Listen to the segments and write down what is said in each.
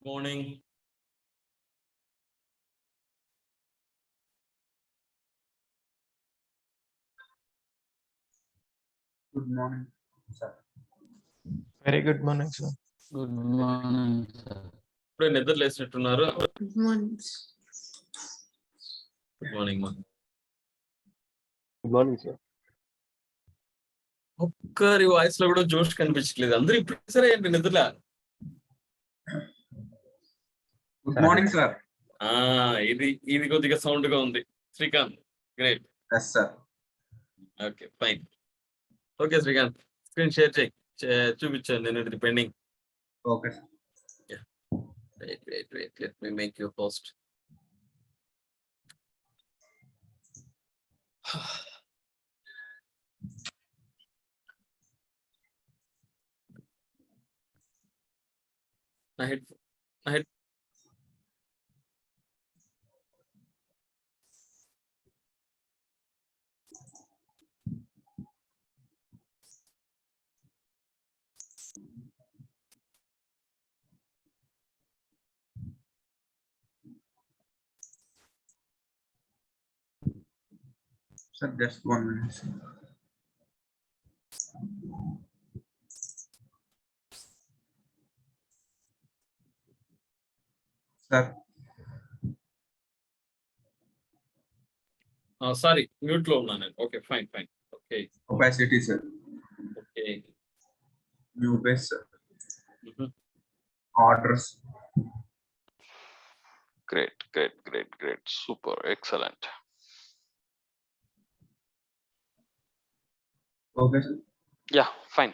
Morning. Good morning, sir. Very good morning, sir. Good morning, sir. ఇప్పుడే నిద్ర లేసినట్టున్నారు. Good morning. Good morning మా. Good morning, sir. ఒక్కరి voice లో కూడా జోష్ కనిపించట్లేదు. అందరూ ఇప్పుడు సరే ఏంటి నిద్రలా? Good morning, sir. ఇది కొద్దిగా సౌండ్ గా ఉంది. Srikanth, great. Yes, sir. Okay, fine. Okay Srikanth, screen share చేయి, చూపించాను నేను ఇది pending. Okay, sir. Wait. Let me make you host. నా head Sir, just 1 minute. Sir. Sir, sorry, mute లో ఉన్నాను నేను. Okay, fine. Okay, opacity, sir. Okay. New base, sir. Orders. Great. Super, excellent. Okay, sir. Yeah, fine.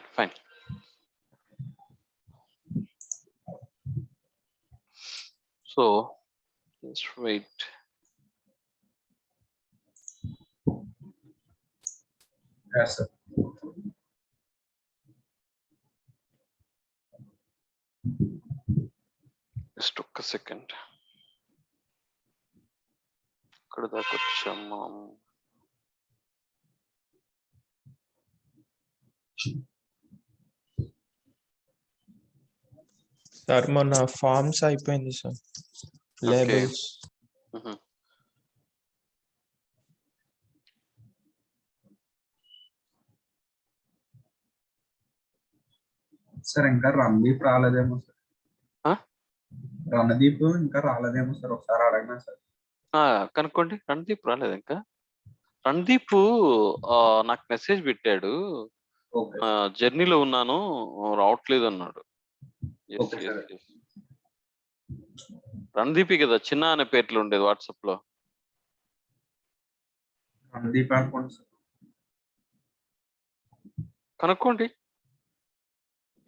So, let's wait. Yes, sir. Just took a second. ఇక్కడ దాకా వచ్చాము. Sir మొన్న forms అయిపోయింది sir, labels. Sir ఇంకా Randeep రాలేదేమో sir. Randeep ఇంకా రాలేదేమో sir, ఒకసారి అడగనా sir? కనుక్కోండి. రణదీప్ రాలేదు ఇంకా. రణదీప్ నాకు మెసేజ్ పెట్టాడు, ఓకే జర్నీలో ఉన్నాను, రావట్లేదు అన్నాడు. Okay sir. రణదీప్ కదా చిన్న అనే పేర్లు ఉండేది వాట్సాప్ లో. రణదీప్ అనుకోండి సార్. కనుక్కోండి.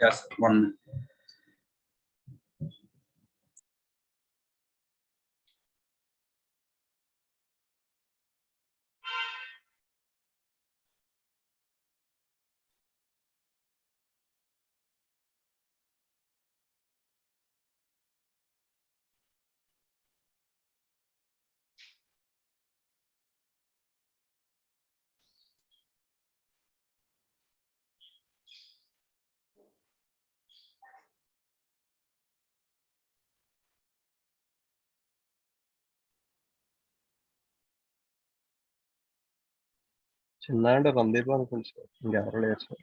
Yes, 1 minute. చిన్న అంటే రందీప్ అనుకోండి సార్, ఇంకెవరు లేరు సార్.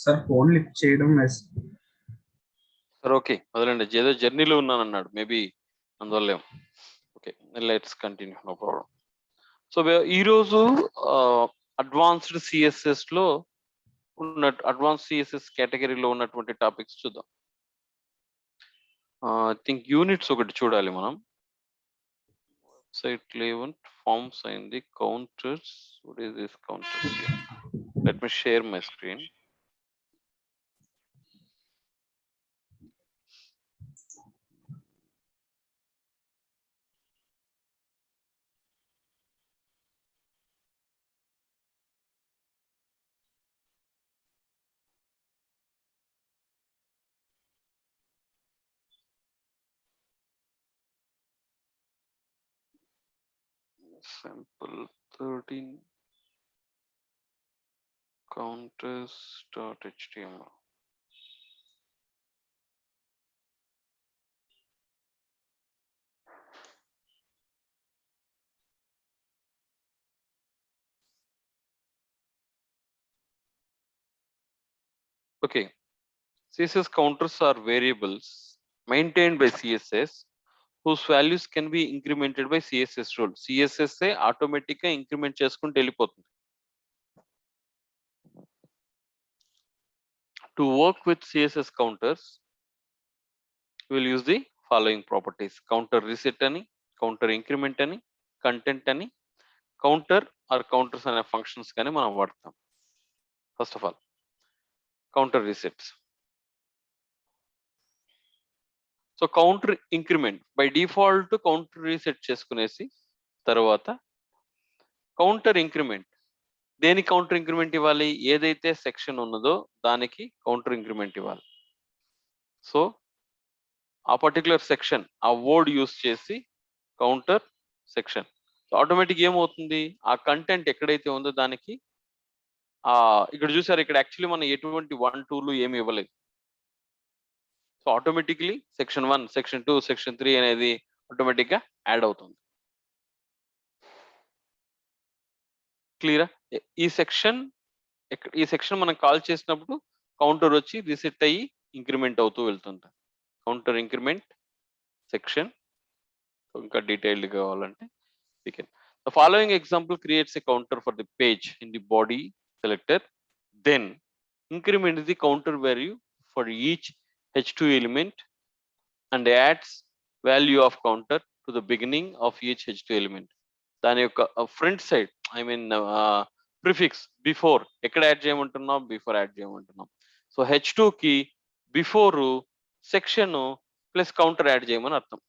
సార్ ఫోన్ లిఫ్ట్ చేయడం సరే, ఓకే, వదలండి. ఏదో జర్నీలో ఉన్నాను అన్నాడు, మేబీ అందువల్ల. Okay, let's continue, no problem. So ఈరోజు అడ్వాన్స్డ్ సిఎస్ఎస్ లో అడ్వాన్స్ సిఎస్ఎస్ కేటగిరీలో ఉన్నటువంటి టాపిక్స్ చూద్దాం. ఐ థింక్ యూనిట్స్ ఒకటి చూడాలి మనం. వెబ్సైట్ లేవెంట్ ఫార్మ్స్ అయింది. Counters, what is this counters? Let me share my screen. sample 13 counters.html. Okay, CSS counters are variables maintained by CSS whose values can be incremented by CSS rule. CSS automatic గా increment చేసుకుంటూ వెళ్ళిపోతుంది. To work with CSS counters, we will use the following properties: counter reset అని, counter increment అని, content అని, counter or counters అనే functions కానీ మనం వాడతాం. First of all, counter resets. So counter increment by default counter reset చేసుకునేసి తర్వాత counter increment దేనికి కౌంటర్ ఇంక్రిమెంట్ ఇవ్వాలి, ఏదైతే సెక్షన్ ఉన్నదో దానికి కౌంటర్ ఇంక్రిమెంట్ ఇవ్వాలి. సో ఆ పర్టికులర్ సెక్షన్ ఆ వర్డ్ యూస్ చేసి కౌంటర్ సెక్షన్ ఆటోమేటిక్ ఏమవుతుంది, ఆ కంటెంట్ ఎక్కడైతే ఉందో దానికి ఇక్కడ చూసారు, ఇక్కడ యాక్చువల్లీ మనం ఎటువంటి 1 2లు ఏమి ఇవ్వలేదు. So automatically section 1 section 2 section 3 అనేది ఆటోమేటిక్ గా యాడ్ అవుతుంది. క్లియరా? ఈ సెక్షన్ మనం కాల్ చేసినప్పుడు కౌంటర్ వచ్చి రీసెట్ అయ్యి ఇంక్రిమెంట్ అవుతూ వెళ్తుంటాం. Counter increment section. ఇంకా డీటెయిల్డ్ కావాలంటే we can. The following example creates a counter for the page in the body selector, then increment the counter value for each h2 element and adds value of counter to the beginning of each h2 element. దాని యొక్క front side I mean prefix before ఎక్కడ add చేయమంటున్నాం, before add చేయమంటున్నాం. So h2 కి before section plus counter add చేయమని అర్థం.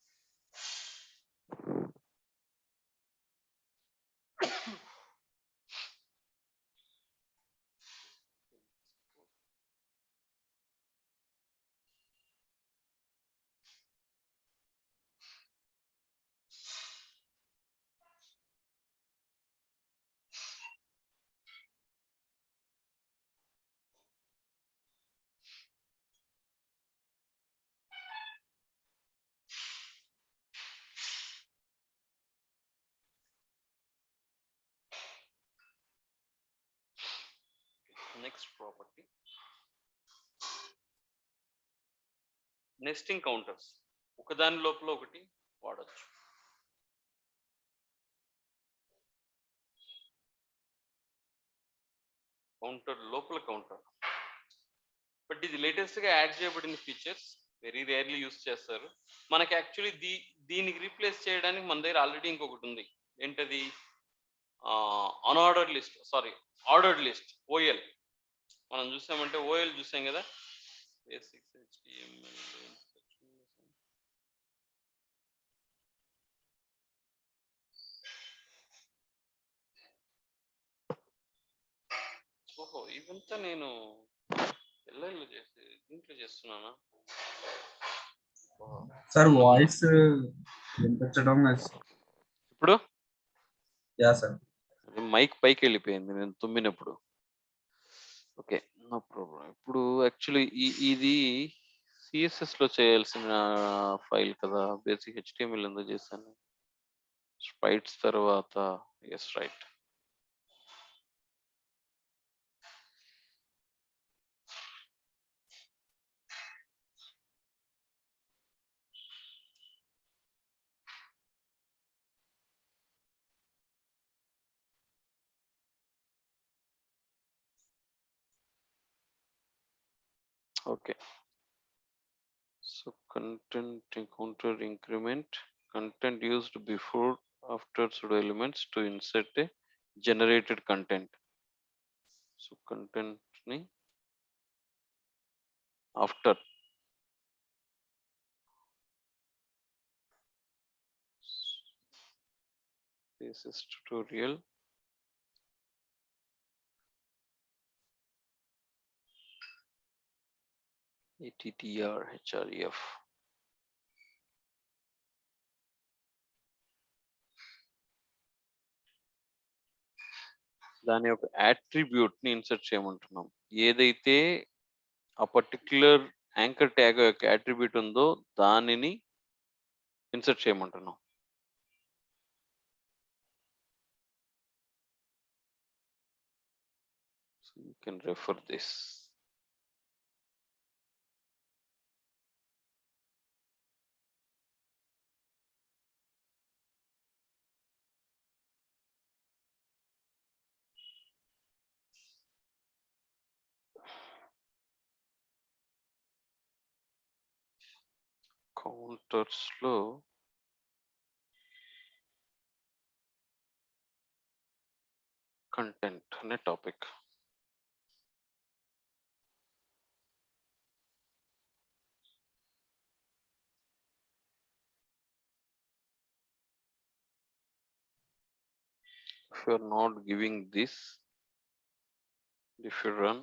Next property nesting counters. ఒకదాని లోపల ఒకటి వాడచ్చు. కౌంటర్ లోపల కౌంటర్, బట్ ఇది లేటెస్ట్ గా యాడ్ చేయబడిన ఫీచర్స్, వెరీ రేర్లీ యూస్ చేస్తారు. మనకి యాక్చువల్లీ దీనికి రీప్లేస్ చేయడానికి మన దగ్గర ఆల్రెడీ ఇంకొకటి ఉంది. ఏంటది? Unordered list, sorry ordered list, OL. మనం చూసామంటే ఓఎల్ చూసాం కదా, బేసిక్స్ HTML. ఓహో, ఇదంతా నేను ఎల్ఐలో చేసి దీంట్లో చేస్తున్నానా? సార్ వాయిస్ వినిపించడం లేదు. ఇప్పుడు యా సార్. మైక్ పైకి వెళ్ళిపోయింది నేను తుమ్మినప్పుడు. Okay, no problem. ఇప్పుడు యాక్చువల్లీ ఇది సిఎస్ఎస్ లో చేయాల్సిన ఫైల్ కదా, బేసిక్ HTML ఎందుకు చేశాను? స్ప్రైట్స్ తర్వాత yes right. Okay, so content counter increment, content used before after pseudo elements to insert a generated content. So content ni after this is tutorial. ATTR href. దాని యొక్క attribute ని insert చేయమంటున్నాం. ఏదైతే ఆ particular anchor tag యొక్క attribute ఉందో దానిని insert చేయమంటున్నాం. So you can refer this. Counters లో కంటెంట్ అనే topic. If you are not giving this, if you run,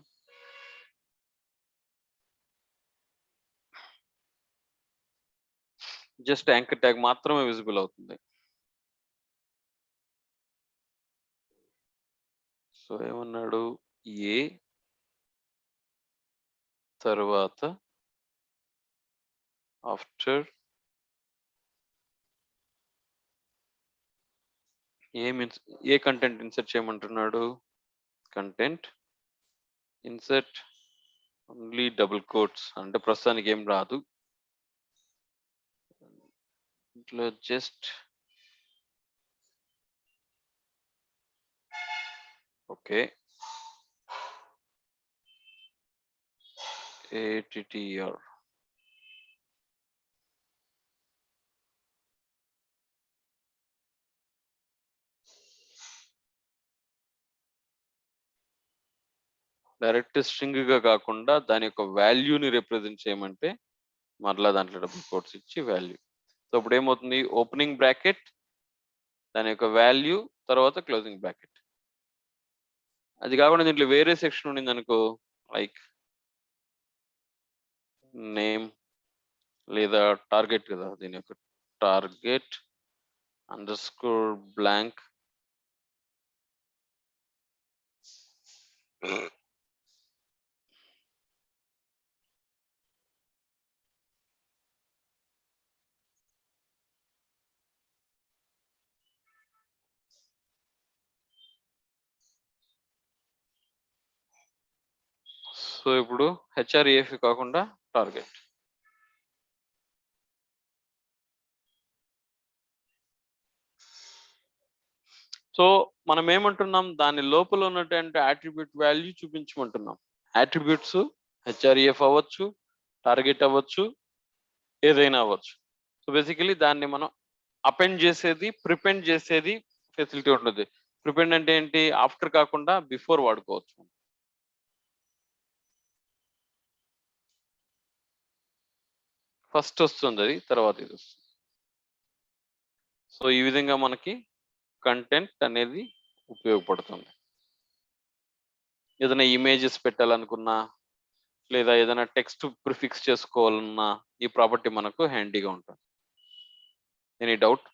just anchor tag మాత్రమే విజిబుల్ అవుతుంది. సో ఏమన్నాడు, ఏ తర్వాత ఆఫ్టర్ ఏ కంటెంట్ ఇన్సర్ట్ చేయమంటున్నాడు, content insert only double quotes, అంటే ప్రస్తుతానికి ఏం రాదు, ఇట్లా just okay ATTR. Direct string గా కాకుండా దాని యొక్క వాల్యూని రిప్రజెంట్ చేయమంటే మరలా దాంట్లో డబుల్ కోట్స్ ఇచ్చి వాల్యూ. సో ఇప్పుడు ఏమవుతుంది, ఓపెనింగ్ బ్రాకెట్ దాని యొక్క వాల్యూ తర్వాత క్లోజింగ్ బ్రాకెట్. అది కాకుండా దీంట్లో వేరే సెక్షన్ ఉండింది అనుకో, లైక్ నేమ్ లేదా టార్గెట్ కదా, దీని యొక్క టార్గెట్ అండర్స్కోర్ బ్లాంక్ సో ఇప్పుడు HREF కాకుండా టార్గెట్. సో మనం ఏమంటున్నాం, దాని లోపల ఉన్నటువంటి అట్రిబ్యూట్ వాల్యూ చూపించమంటున్నాం. అట్రిబ్యూట్స్ HREF అవ్వచ్చు, టార్గెట్ అవ్వచ్చు, ఏదైనా అవ్వచ్చు. సో బేసికలీ దాన్ని మనం అపెండ్ చేసేది, ప్రిపెండ్ చేసేది ఫెసిలిటీ ఉంటుంది. ప్రిపెండ్ అంటే ఏంటి, ఆఫ్టర్ కాకుండా బిఫోర్ వాడుకోవచ్చు. ఫస్ట్ వస్తుంది అది, తర్వాత ఇది వస్తుంది. సో ఈ విధంగా మనకి కంటెంట్ అనేది ఉపయోగపడుతుంది. ఏదైనా ఇమేజెస్ పెట్టాలనుకున్నా లేదా ఏదైనా టెక్స్ట్ ప్రిఫిక్స్ చేసుకోవాలన్నా ఈ ప్రాపర్టీ మనకు హ్యాండీగా ఉంటుంది. Any doubt?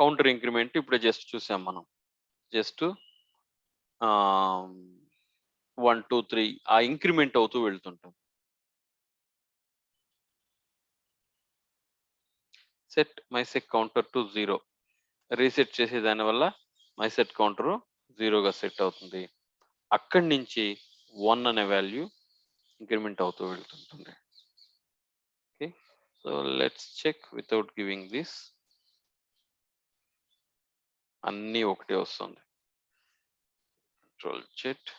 కౌంటర్ ఇంక్రిమెంట్ ఇప్పుడే జస్ట్ చూసాం మనం. జస్ట్ 1 2 3 ఆ ఇంక్రిమెంట్ అవుతూ వెళ్తుంటాం. సెట్ మైసెట్ కౌంటర్ టు 0, రీసెట్ చేసే దాని వల్ల మైసెట్ కౌంటర్ 0గా సెట్ అవుతుంది. అక్కడి నుంచి 1 అనే వాల్యూ ఇంక్రిమెంట్ అవుతూ వెళ్తుంటుంది. Okay, so let's check without giving this. అన్నీ ఒకటే వస్తుంది. కంట్రోల్ చెట్.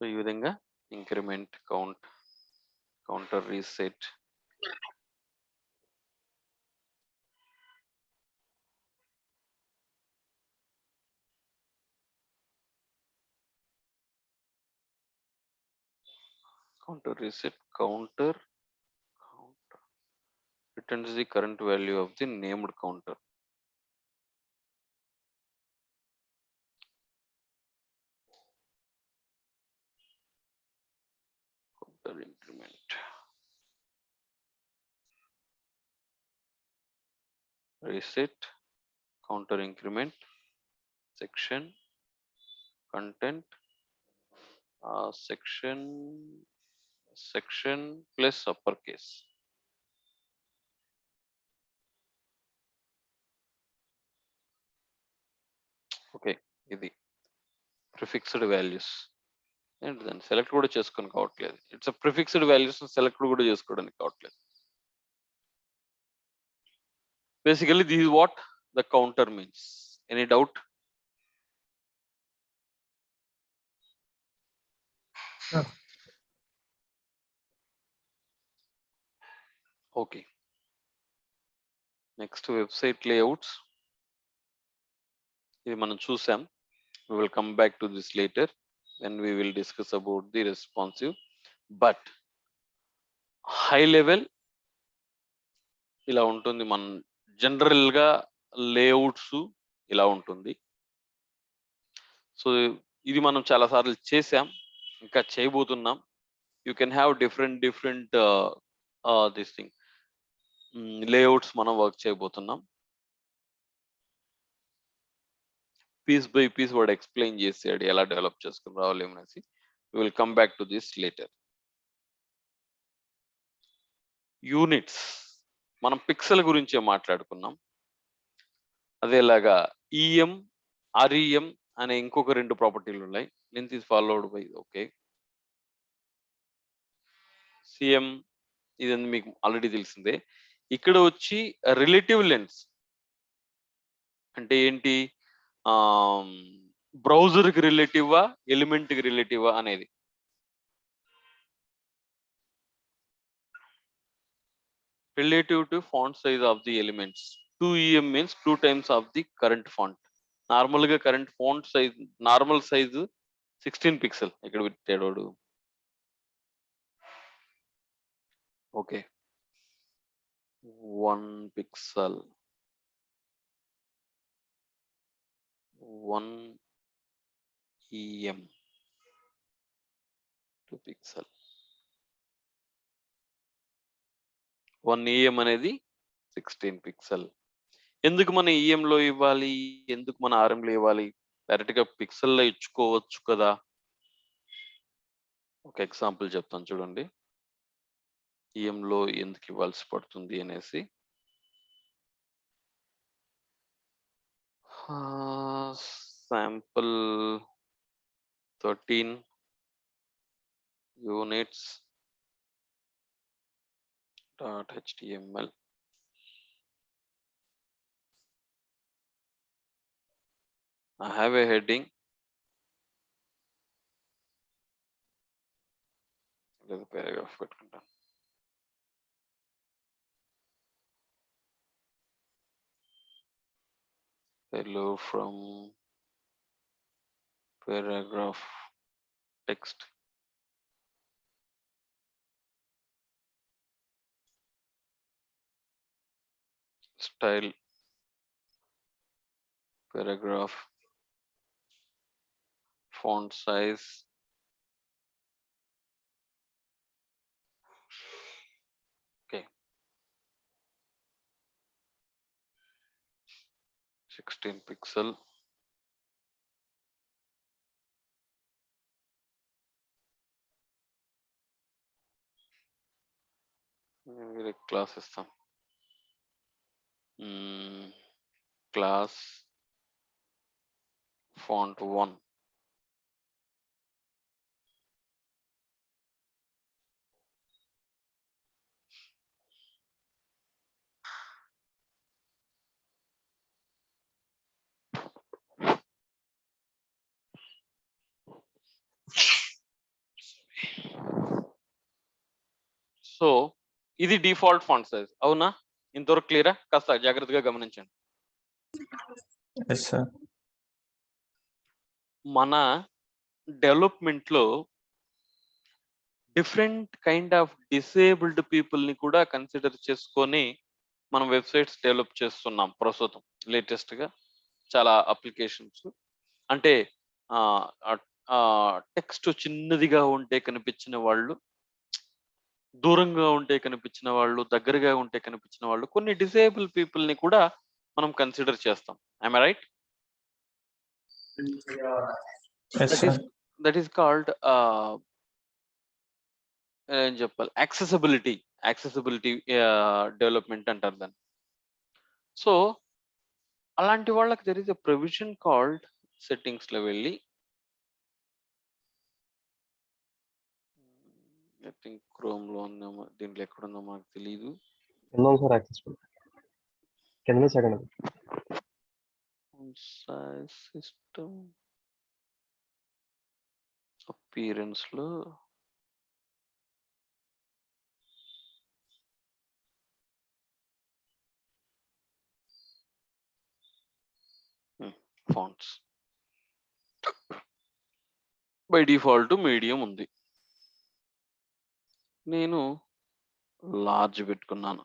సో ఈ విధంగా increment count, counter reset, counter reset, counter returns the current value of the named counter. reset, counter increment, section, content, section plus uppercase. Okay, ఇది prefixed values. ఏంటి దాన్ని సెలెక్ట్ కూడా చేసుకొని కావట్లేదు. ఇట్స్ ప్రిఫిక్స్డ్ వాల్యూస్ సెలెక్ట్ కూడా చేసుకోవడానికి కావట్లేదు. Basically this is what the counter means. Any doubt? Okay, next website layouts. ఇది మనం చూసాం. We will come back to this later when we will discuss about the responsive. But high level ఇలా ఉంటుంది. మన general గా layouts ఇలా ఉంటుంది. So ఇది మనం చాలా సార్లు చేసాం, ఇంకా చేయబోతున్నాం. You can have different this thing layouts మనం వర్క్ చేయబోతున్నాం. పీస్ బై పీస్ వాడు ఎక్స్ప్లెయిన్ చేసాడు ఎలా డెవలప్ చేసుకుని రావాలేమనేసి. we will come back to this later. Units మనం పిక్సెల్ గురించే మాట్లాడుకున్నాం. అదేలాగా ఈఎం, ఆర్ఈఎం అనే ఇంకొక 2 ప్రాపర్టీలు ఉన్నాయి. Length is followed by okay. CM ఇది మీకు ఆల్రెడీ తెలిసిందే. ఇక్కడ వచ్చి రిలేటివ్ లెన్స్ అంటే ఏంటి, బ్రౌజర్కి రిలేటివా ఎలిమెంట్కి రిలేటివా అనేది. Relative to font size of the elements. 2em means 2 times of the current font. Normal గా current font size normal size 16 pixel. ఇక్కడ పెట్టాడు. Okay, 1 pixel, 1 em, 2 pixel. 1 em అనేది 16 పిక్సెల్. ఎందుకు మన EM లో ఇవ్వాలి, ఎందుకు మన RM లో ఇవ్వాలి? డైరెక్ట్ గా పిక్సెల్లో ఇచ్చుకోవచ్చు కదా. ఒక ఎగ్జాంపుల్ చెప్తాను చూడండి, EM లో ఎందుకు ఇవ్వాల్సి పడుతుంది అనేసి. Sample 13 units .html. I have a heading. లేదా paragraph పెట్టుకుంటాను. Hello from paragraph text. Style paragraph, font size, okay, 16 pixel. వేరే క్లాస్ ఇస్తాం. Class font 1. సో ఇది డిఫాల్ట్ ఫాంట్ సైజ్. అవునా? ఇంతవరకు క్లియరా? కాస్త జాగ్రత్తగా గమనించండి. మన డెవలప్మెంట్ లో different kind of disabled people ని కూడా కన్సిడర్ చేసుకొని మనం వెబ్సైట్స్ డెవలప్ చేస్తున్నాం ప్రస్తుతం లేటెస్ట్ గా చాలా అప్లికేషన్స్. అంటే టెక్స్ట్ చిన్నదిగా ఉంటే కనిపించిన వాళ్ళు, దూరంగా ఉంటే కనిపించిన వాళ్ళు, దగ్గరగా ఉంటే కనిపించిన వాళ్ళు, కొన్ని డిసేబుల్ పీపుల్ ని కూడా మనం కన్సిడర్ చేస్తాం. I am right? Yes, sir. That is called ఏం చెప్పాలి, యాక్సెసిబిలిటీ డెవలప్మెంట్ అంటారు దాన్ని. సో అలాంటి వాళ్ళకి there is a provision called settings లో వెళ్ళి ఐ థింక్ క్రోమ్ లో ఉందేమో, దీంట్లో ఎక్కడుందో మాకు తెలియదు. కింద ఉంది సార్ యాక్సెసిబుల్, కింద సెకండ్ సిస్టమ్ అపీరెన్స్ లో ఫాంట్స్ బై డిఫాల్ట్ మీడియం ఉంది, నేను లార్జ్ పెట్టుకున్నాను.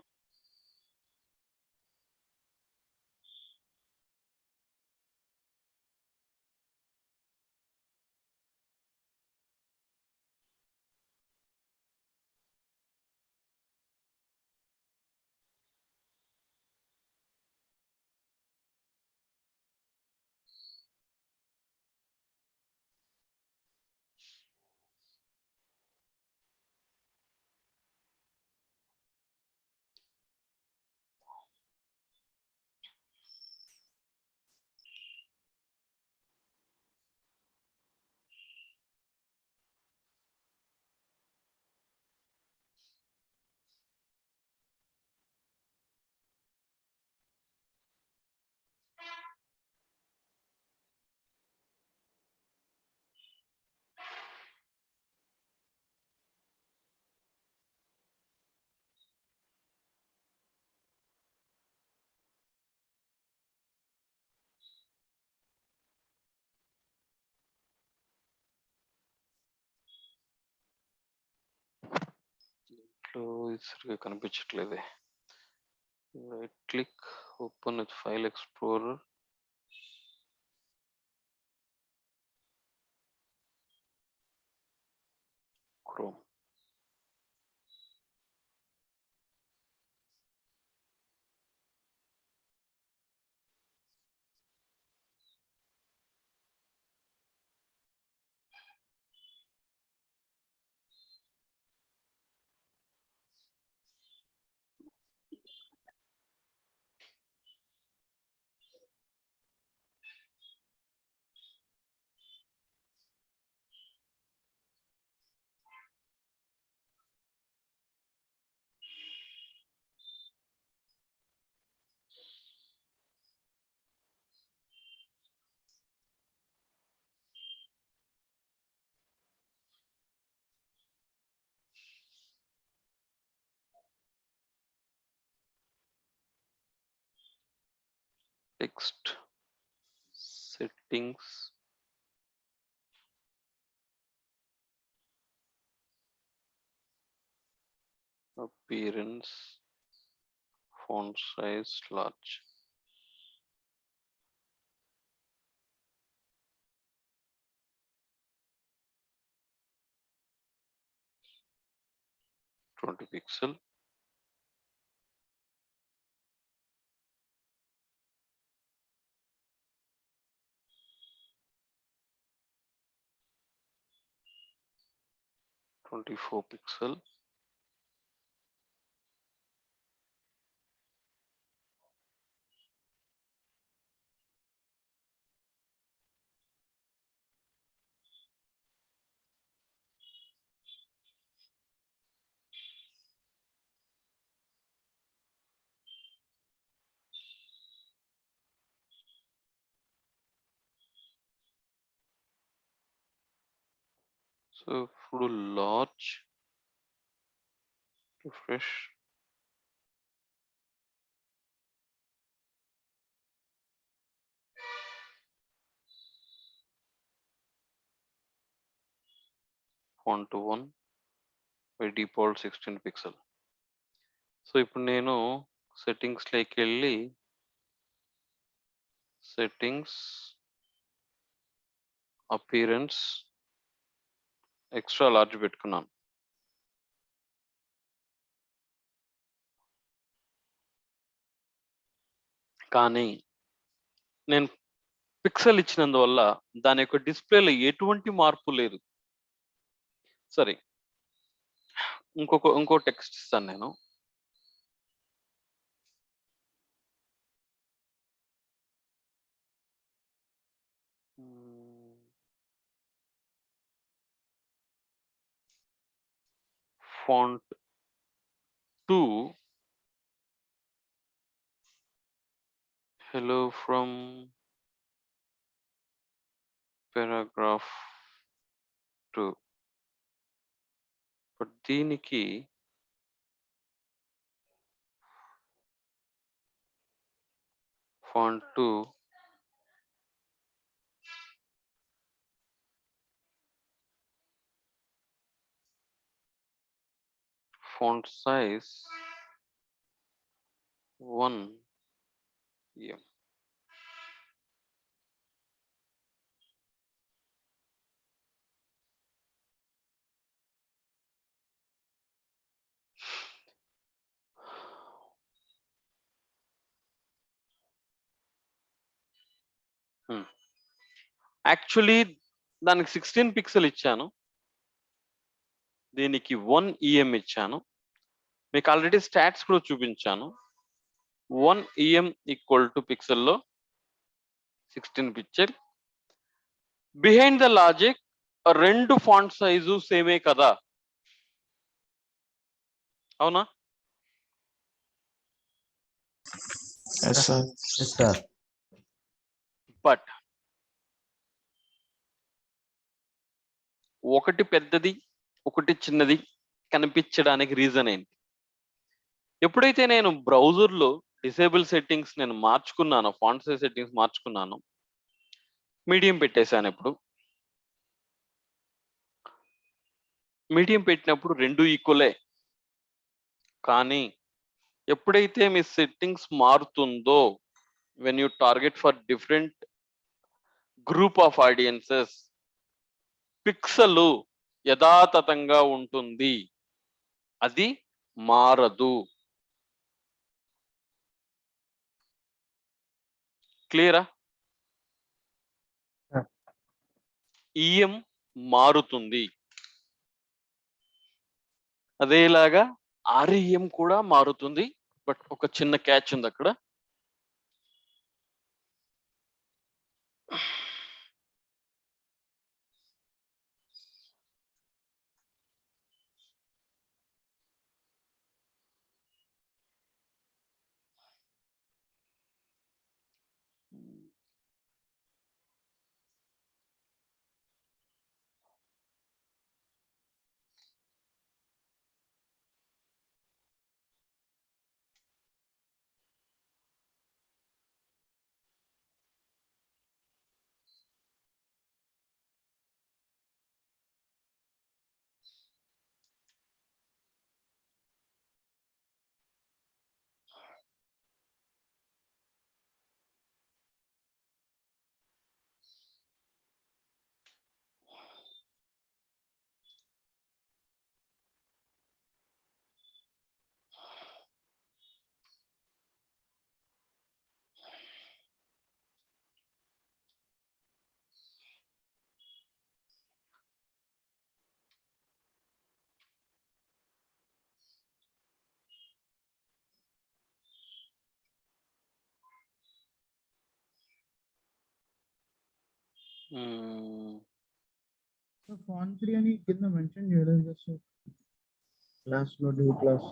దీంట్లో ఇది సరిగా కనిపించట్లేదే. Right click, open with file explorer, Chrome. Text settings, appearance, font size large. Twenty pixel, 24 pixel, so ఇప్పుడు large, refresh, font 1 by default 16 pixel. So ఇప్పుడు నేను సెట్టింగ్స్ లోకి వెళ్ళి సెట్టింగ్స్, అపియరెన్స్, ఎక్స్ట్రా లార్జ్ పెట్టుకున్నాను. కానీ నేను పిక్సెల్ ఇచ్చినందువల్ల దాని యొక్క డిస్ప్లేలో ఎటువంటి మార్పు లేదు. సరే, ఇంకో టెక్స్ట్ ఇస్తాను నేను. font 2 hello from paragraph 2. But దీనికి font 2 font size 1 em. Actually దానికి 16 పిక్సెల్ ఇచ్చాను, దీనికి 1 em ఇచ్చాను. మీకు ఆల్రెడీ స్టాట్స్ కూడా చూపించాను. 1 em ఈక్వల్ టు పిక్సెల్లో 16 పిక్సెల్. బిహైండ్ ద లాజిక్ రెండు ఫాంట్ సైజు సేమే కదా, అవునా? Yes, sir. Yes, sir. But ఒకటి పెద్దది ఒకటి చిన్నది కనిపించడానికి రీజన్ ఏంటి? ఎప్పుడైతే నేను బ్రౌజర్లో డిసేబుల్ సెట్టింగ్స్ నేను మార్చుకున్నాను, ఫాంట్ సైజ్ సెట్టింగ్స్ మార్చుకున్నాను, మీడియం పెట్టేశాను. ఇప్పుడు మీడియం పెట్టినప్పుడు రెండు ఈక్వలే. కానీ ఎప్పుడైతే మీ సెట్టింగ్స్ మారుతుందో, when you target for different group of audiences, pixel యథాతథంగా ఉంటుంది, అది మారదు. క్లియరా? ఈఎం మారుతుంది, అదేలాగా ఆర్ఈఎం కూడా మారుతుంది. బట్ ఒక చిన్న క్యాచ్ ఉంది అక్కడ. ఫాంట్ 3 అని కింద మెన్షన్ చేయలేదు కదా సార్ క్లాస్ లో, డ్యూ క్లాస్.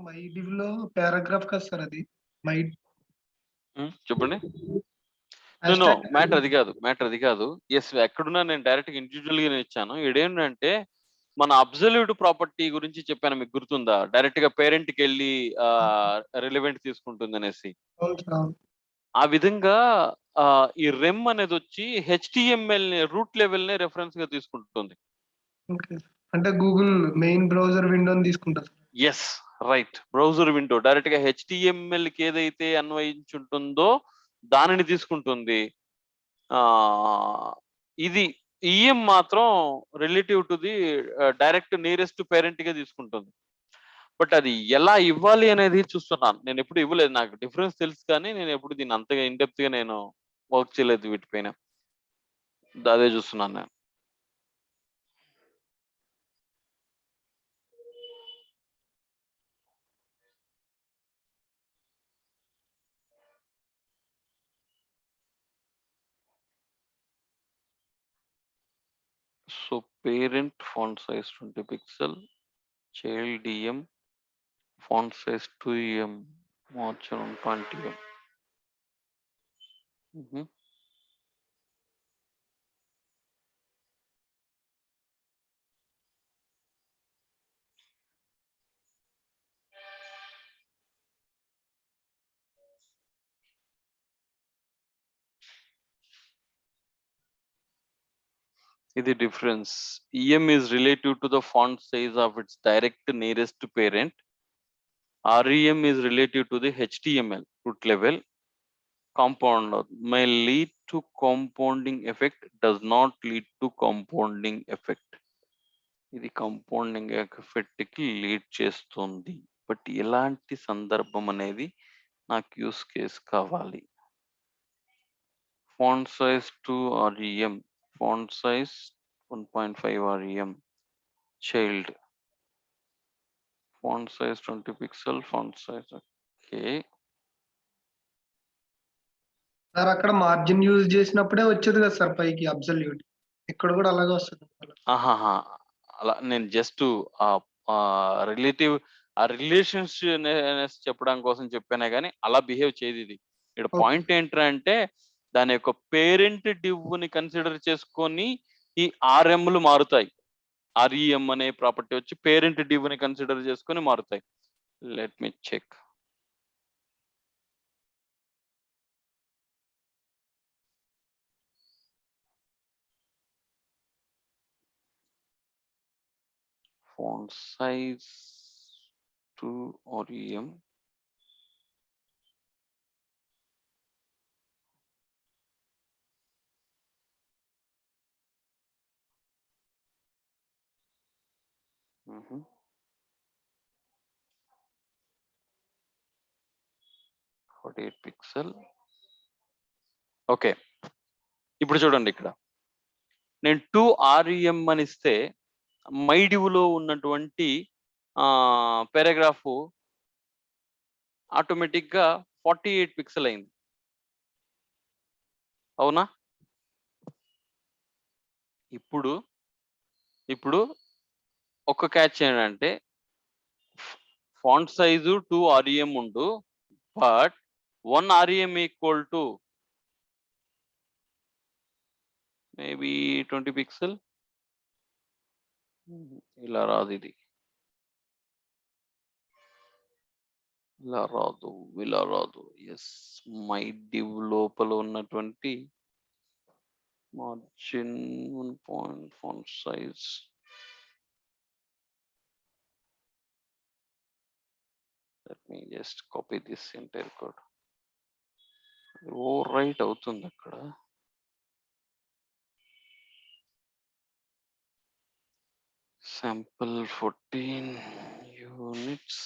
మై డివ్ లో పారాగ్రాఫ్ కదా సార్ అది. మై చెప్పండి. నో మ్యాటర్ అది కాదు ఎస్ ఎక్కడున్నా నేను డైరెక్ట్ గా ఇండివిజువల్ గా ఇచ్చాను. ఇదేంటంటే మన అబ్జల్యూట్ ప్రాపర్టీ గురించి చెప్పాను, మీకు గుర్తుందా? డైరెక్ట్ గా పేరెంట్ కి వెళ్ళి రిలవెంట్ తీసుకుంటుంది అనేసి. ఆ విధంగా ఈ రెమ్ అనేది వచ్చి హెచ్టిఎంఎల్ రూట్ లెవెల్ ని రెఫరెన్స్ గా తీసుకుంటుంది. అంటే గూగుల్ మెయిన్ బ్రౌజర్ విండోని తీసుకుంటారు. Yes right, browser window direct గా హెచ్టిఎంఎల్ కి ఏదైతే అన్వయించుంటుందో దానిని తీసుకుంటుంది. ఇది ఈఎం మాత్రం relative to the direct nearest parent గా తీసుకుంటుంది. బట్ అది ఎలా ఇవ్వాలి అనేది చూస్తున్నాను. నేను ఎప్పుడు ఇవ్వలేదు, నాకు డిఫరెన్స్ తెలుసు కానీ నేను ఎప్పుడు దీన్ని అంతగా ఇన్డెప్త్ గా నేను వర్క్ చేయలేదు వీటిపైన. అదే చూస్తున్నాను నేను. So parent font size 20 pixel, child DM font size 2 em, margin 1.0 em. The difference, em is relative to the font size of its direct nearest parent. REM is relative to the HTML root level. Compound may lead to compounding effect, does not lead to compounding effect. ఇది compounding effect కి lead చేస్తుంది. But ఎలాంటి సందర్భం అనేది నాకు use case కావాలి. Font size 2 REM, font size 1.5 REM, child font size 20 pixel, font size okay. Sir అక్కడ margin use చేసినప్పుడే వచ్చేది కదా సార్ పైకి అబ్సల్యూట్, ఇక్కడ కూడా అలాగే వస్తుంది. ఆహాహా, అలా నేను జస్ట్ రిలేటివ్ రిలేషన్స్ చెప్పడం కోసం చెప్పానే కానీ అలా బిహేవ్ చేయదు ఇది. ఇక్కడ పాయింట్ ఏంటంటే దాని యొక్క పేరెంట్ డివ్ ని కన్సిడర్ చేసుకొని ఈ ఆర్ఎంలు మారుతాయి. ఆర్ఈఎం అనే ప్రాపర్టీ వచ్చి పేరెంట్ డివ్ ని కన్సిడర్ చేసుకొని మారుతాయి. Let me check. Font size 2 REM, mm-hmm. 48 pixel. Okay, ఇప్పుడు చూడండి ఇక్కడ నేను 2 REM అని ఇస్తే మైడివ్లో ఉన్నటువంటి పారాగ్రాఫ్ ఆటోమేటిక్ గా 48 పిక్సెల్ అయింది. అవునా? ఇప్పుడు ఒక క్యాచ్ ఏంటంటే ఫాంట్ సైజు 2 REM ఉండు, but 1 REM equal to maybe 20 pixel. ఇలా రాదు, ఇది ఇలా రాదు. ఎస్, మై డివ్ లోపల ఉన్నటువంటి margin 1 point font size. Let me just copy this entire code. Over right అవుతుంది అక్కడ. sample 14 units.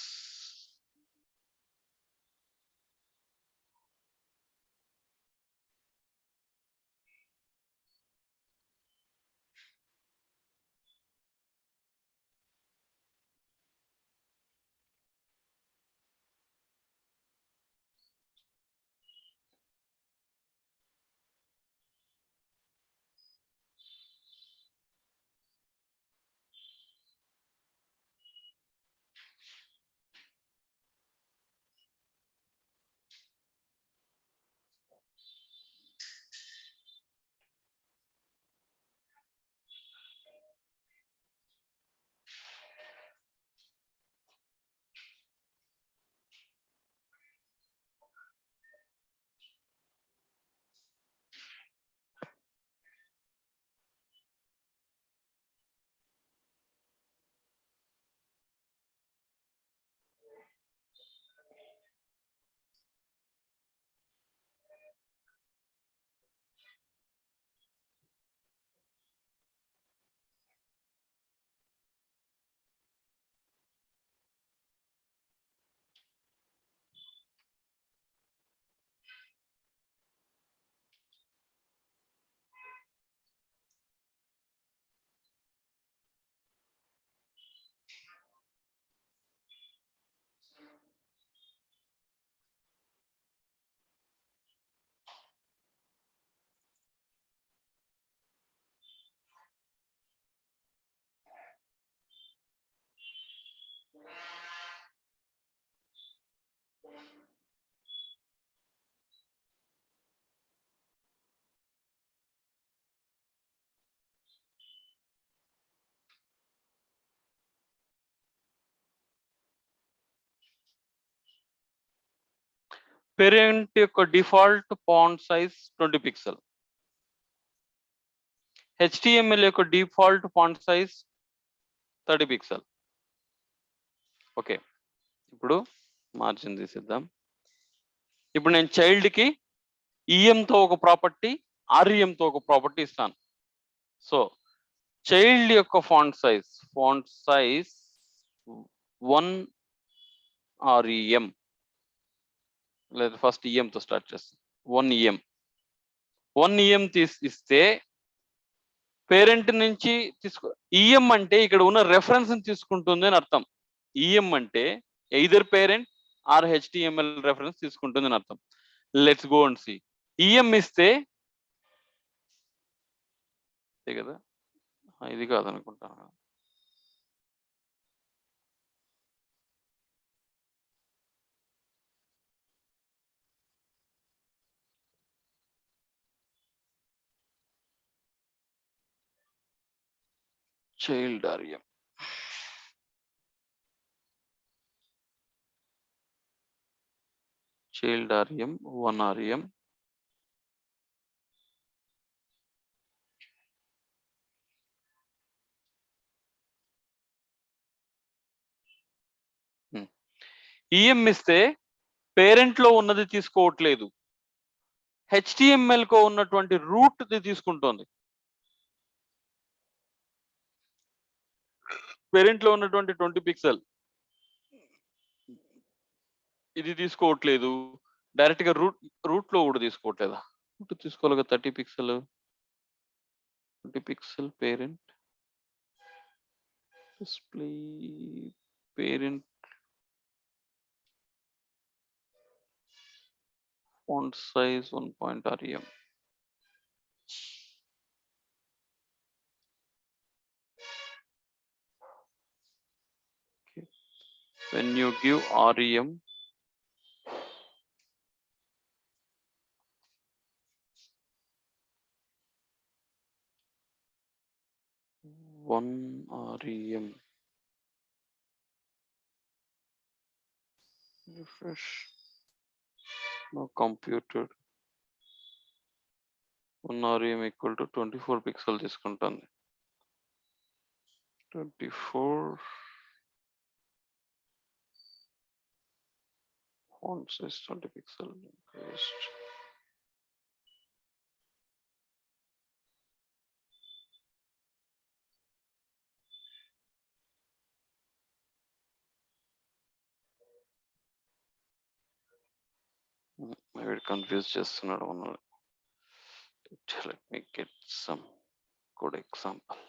పేరెంట్ యొక్క default font size 20 pixel. HTML యొక్క default font size 30 pixel. Okay, ఇప్పుడు మార్జిన్ తీసేద్దాం. ఇప్పుడు నేను చైల్డ్కి EM-తో ఒక ప్రాపర్టీ, REM-తో ఒక ప్రాపర్టీ ఇస్తాను. సో చైల్డ్ యొక్క ఫాంట్ సైజ్ 1 REM, లేదా ఫస్ట్ EM-తో స్టార్ట్ చేస్తాం. 1 EM ఇస్తే పేరెంట్ నుంచి EM అంటే ఇక్కడ ఉన్న రెఫరెన్స్ తీసుకుంటుంది అని అర్థం. EM అంటే either parent or HTML reference తీసుకుంటుంది అని అర్థం. Let's go and see. EM ఇస్తే కదా, ఇది కాదనుకుంటాను. Child REM. Child REM 1 REM. EM ఇస్తే పేరెంట్ లో ఉన్నది తీసుకోవట్లేదు, HTML కో ఉన్నటువంటి రూట్ తీసుకుంటోంది. పేరెంట్ లో ఉన్నటువంటి 20 పిక్సెల్ ఇది తీసుకోవట్లేదు, డైరెక్ట్ గా రూట్ లో కూడా తీసుకోవట్లేదా? రూట్ తీసుకోవాలి 30 pixel, 20 pixel parent display parent font size 1 REM. Okay. When you give REM, one REM, refresh, now computed. 1 REM equal to 24 pixel తీసుకుంటుంది. 24 font size 20 pixel increased. వీడు కన్ఫ్యూజ్ చేస్తున్నాడు మనల్ని. Let me get some good example.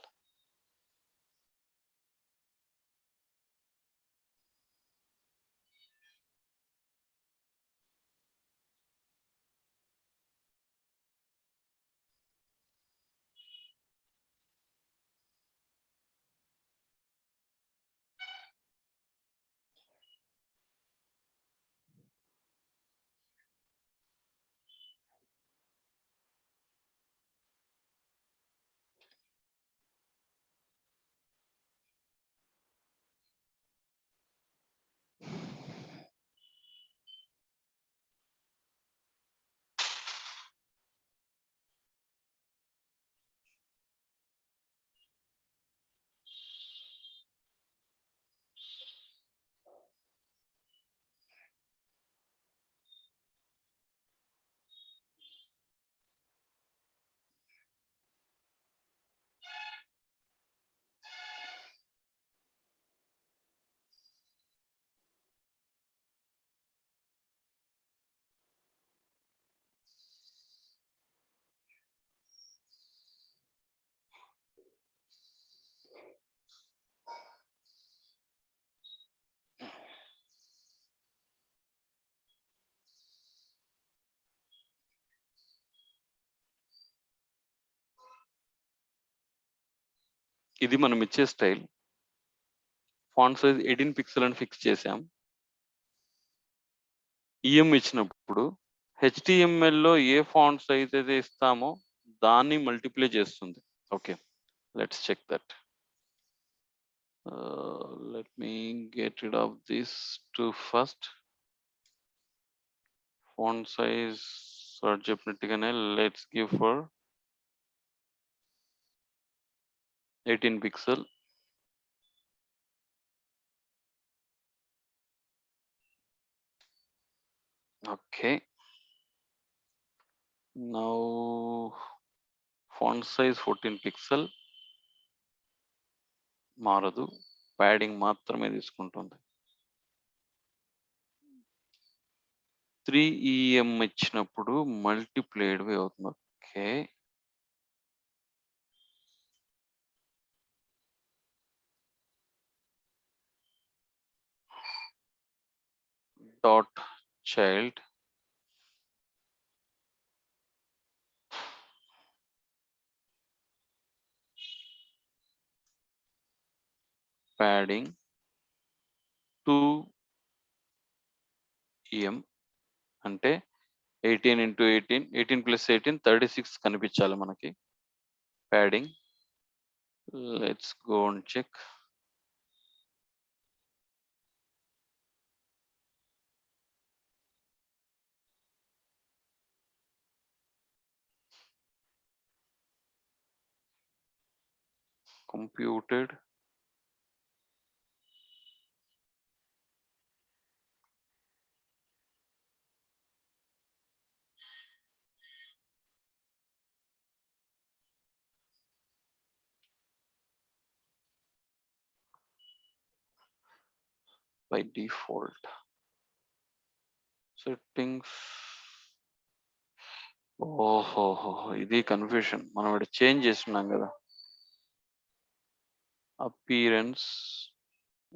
ఇది మనం ఇచ్చే style. Font size 18 pixel అని fix చేసాం. EM ఇచ్చినప్పుడు HTML లో ఏ ఫాంట్ సైజ్ అయితే ఇస్తామో దాన్ని మల్టిప్లై చేస్తుంది. Okay, let's check that. Let me get rid of this too first. font size చెప్పినట్టుగానే let's give for 18 pixel. Okay, now font size 14 pixel మారదు, ప్యాడింగ్ మాత్రమే తీసుకుంటుంది. 3 EM ఇచ్చినప్పుడు మల్టిప్లైడ్ బై అవుతుంది. Okay, dot child padding 2 EM అంటే 18 into 18, 18 plus 18 36 కనిపించాలి మనకి padding. Let's go and check. Computed. By default settings. ఓహో, ఇది కన్ఫ్యూషన్. మనం ఇక్కడ చేంజ్ చేస్తున్నాం కదా. Appearance,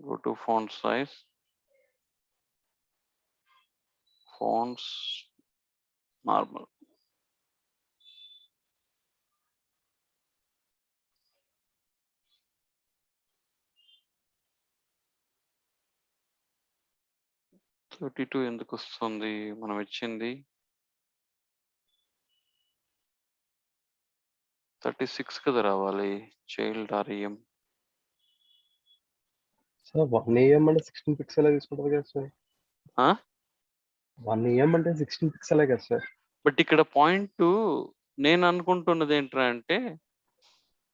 go to font size, fonts normal. Thirty ఎందుకు వస్తుంది? మనం ఇచ్చింది 36 కదా రావాలి. చైల్డ్ REM సార్ 1 AM అంటే 16 పిక్సెలే తీసుకుంటది కదా సార్. 1 AM అంటే 16 పిక్సెలే కదా సార్. బట్ ఇక్కడ పాయింట్ నేను అనుకుంటున్నది ఏంట్రా అంటే,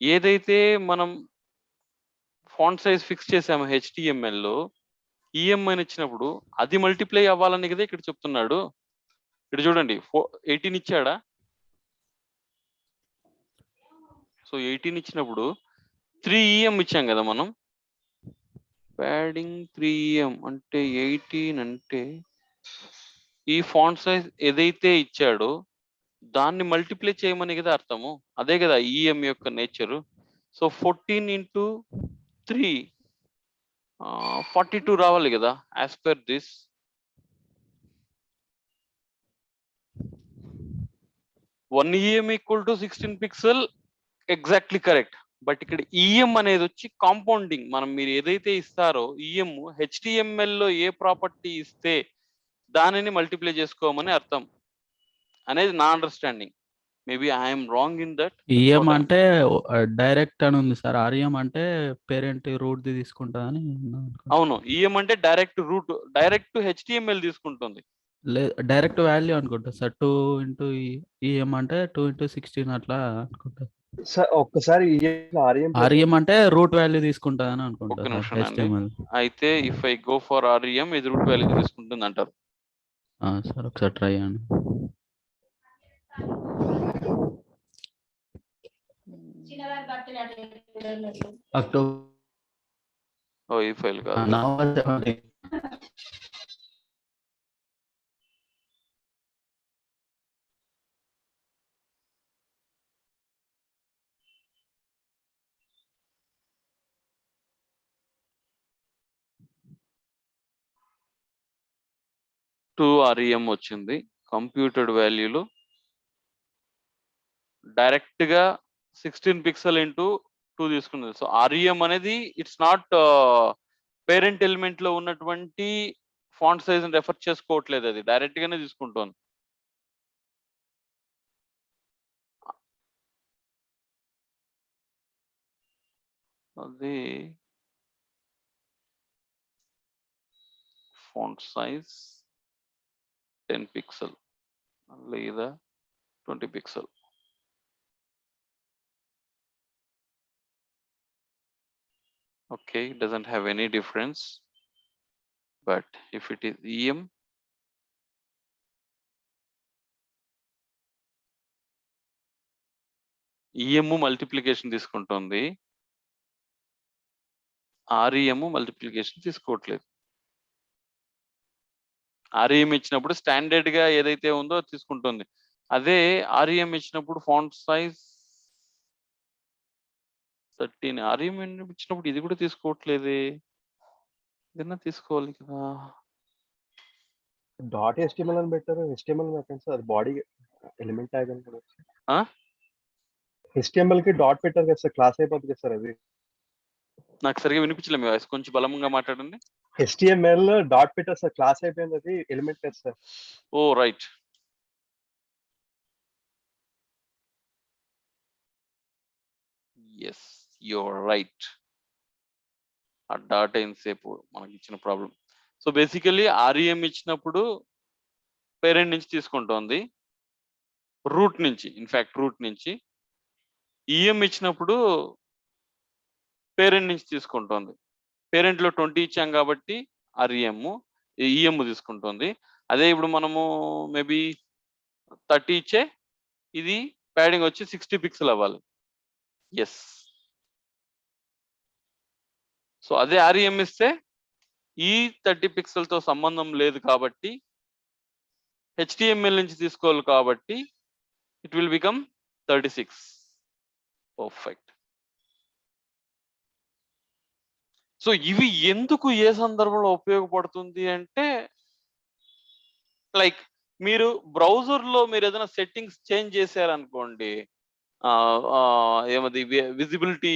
ఏదైతే మనం ఫాంట్ సైజ్ ఫిక్స్ చేసాము HTML లో, EM అని ఇచ్చినప్పుడు అది మల్టిప్లై అవ్వాలని కదా ఇక్కడ చెప్తున్నాడు. ఇక్కడ చూడండి 18 ఇచ్చాడా? సో 18 ఇచ్చినప్పుడు 3 EM ఇచ్చాం కదా మనం. ప్యాడింగ్ 3 EM అంటే 18 అంటే ఈ ఫాంట్ సైజ్ ఏదైతే ఇచ్చాడో దాన్ని మల్టిప్లై చేయమని కదా అర్థము. అదే కదా EM యొక్క నేచరు. సో 14 into 3 42 రావాలి కదా as per this. One EM equal to 16 pixel, exactly correct. But ఇక్కడ EM అనేది వచ్చి కాంపౌండింగ్. మనం మీరు ఏదైతే ఇస్తారో EM HTML లో ఏ ప్రాపర్టీ ఇస్తే దానిని మల్టిప్లై చేసుకోమని అర్థం అనేది నా understanding. Maybe I'm wrong in that. EM అంటే డైరెక్ట్ అని ఉంది సార్. ఆర్ఎం అంటే పేరెంట్ రూట్ ది తీసుకుంటుందని అవును, ఈఎం అంటే డైరెక్ట్ రూట్, డైరెక్ట్ HTML తీసుకుంటుంది. డైరెక్ట్ వాల్యూ అనుకుంటా సార్. 2 into ఈఎం అంటే 2 into 16 అట్లా అనుకుంటా సార్. ఒక్కసారి ఆర్ఎం అంటే రూట్ వాల్యూ తీసుకుంటుందని అనుకుంటా ఒక్క సార్ నిమిషం అండి. HTML. అయితే if I go for REM ఇది రూట్ వాల్యూ తీసుకుంటుంది అంటారు. సార్ ఒకసారి ట్రై చేయండి. అక్టోబర్ ఓ ఈ ఫైల్ కాదు. నవంబర్ 17. REM వచ్చింది. కంప్యూటెడ్ వాల్యూలు డైరెక్ట్ గా 16 పిక్సెల్ ఇంటూ 2 తీసుకున్నది. సో REM అనేది ఇట్స్ నాట్ పేరెంట్ ఎలిమెంట్ లో ఉన్నటువంటి ఫాంట్ సైజ్ రెఫర్ చేసుకోవట్లేదు, అది డైరెక్ట్ గానే తీసుకుంటోంది. అది ఫాంట్ సైజ్ 10 pixel లేదా 20 pixel. Okay, it doesn't have any difference. But if it is EM, EM multiplication తీసుకుంటుంది, REM మల్టిప్లికేషన్ తీసుకోవట్లేదు. REM ఇచ్చినప్పుడు స్టాండర్డ్ గా ఏదైతే ఉందో అది తీసుకుంటుంది. అదే REM ఇచ్చినప్పుడు ఫాంట్ సైజ్ 13, REM ఇచ్చినప్పుడు ఇది కూడా తీసుకోవట్లేదే, ఏదైనా తీసుకోవాలి కదా. డాట్ HTML అని పెట్టారు. HTML ఫ్రెండ్స్ అది బాడీ ఎలిమెంట్ ట్యాగ్ అని కూడా. ఆ? HTML కి డాట్ పెట్టారు కదా సార్, క్లాస్ అయిపోతుంది కదా సార్ అది. నాకు సరిగా వినిపించలేదు మీ వాయిస్, కొంచెం బలంగా మాట్లాడండి. HTML డాట్ పెట్టారు సార్, క్లాస్ అయిపోయింది, అది ఎలిమెంట్ కదా sir. Oh right. Yes your right. ఆ డాట్ అయినసేపు మనకి ఇచ్చిన ప్రాబ్లం. సో బేసికలీ REM ఇచ్చినప్పుడు పేరెంట్ నుంచి తీసుకుంటోంది, రూట్ నుంచి, ఇన్ఫాక్ట్ రూట్ నుంచి. EM ఇచ్చినప్పుడు పేరెంట్ నుంచి తీసుకుంటోంది. పేరెంట్ లో 20 ఇచ్చాం కాబట్టి REM, EM తీసుకుంటుంది. అదే ఇప్పుడు మనము మేబీ 30 ఇచ్చే ఇది ప్యాడింగ్ వచ్చి 60 పిక్సెల్ అవ్వాలి. ఎస్. సో అదే REM ఇస్తే ఈ 30 పిక్సెల్ తో సంబంధం లేదు కాబట్టి HTML నుంచి తీసుకోవాలి కాబట్టి it will become 36. Perfect. So ఇవి ఎందుకు ఏ సందర్భంలో ఉపయోగపడుతుంది అంటే, లైక్ మీరు బ్రౌజర్ లో మీరు ఏదైనా సెట్టింగ్స్ చేంజ్ చేశారనుకోండి, ఏమది విజిబిలిటీ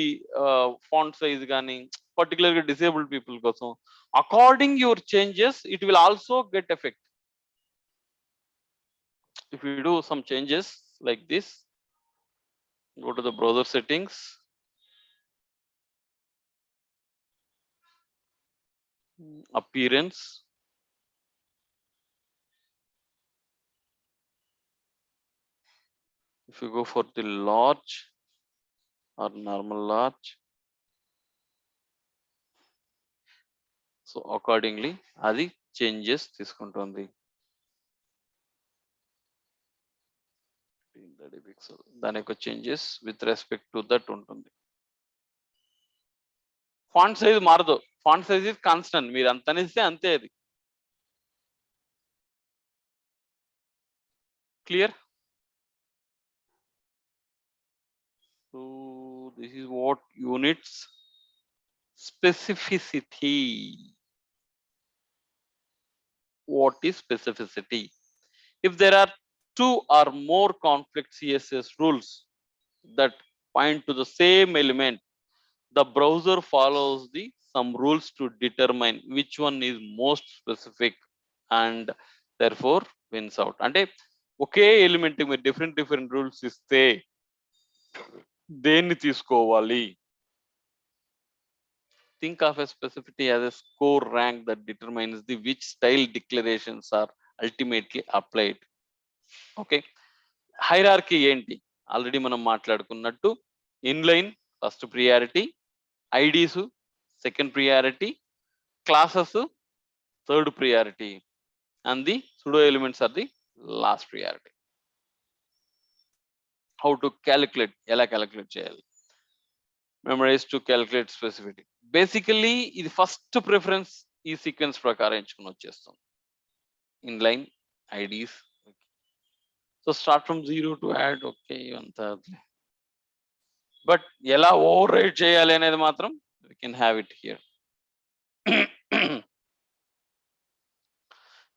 ఫాంట్ సైజ్ కానీ పర్టికులర్ గా డిసేబుల్డ్ పీపుల్ కోసం, according your changes it will also get effect. If you do some changes like this, go to the browser settings, appearance, if you go for the large or normal large, so accordingly adi changes తీసుకుంటుంది. 30 pixel దాని యొక్క changes with respect to that ఉంటుంది. Font size మారదు, font size is constant, మీరు అంత అనేస్తే అంతే. అది clear? So this is what units specificity. What is specificity? If there are 2 or more conflict CSS rules that point to the same element, the browser follows some rules to determine which one is most specific and therefore wins out. అంటే ఒకే element మీరు different rules ఇస్తే దేన్ని తీసుకోవాలి? Think of a specificity as a score rank that determines which style declarations are ultimately applied. Okay, hierarchy ఏంటి? Already మనం మాట్లాడుకున్నట్టు inline first priority, IDs second priority, classes third priority, and the pseudo elements are the last priority. How to calculate, ఎలా calculate చేయాలి? Memorize to calculate specificity. Basically ఇది first preference ఈ sequence ప్రకారం ఎంచుకుని వచ్చేస్తుంది. Inline, IDs. So start from 0 to add. Okay, అంతా but ఎలా over ride చేయాలి అనేది మాత్రం we can have it here.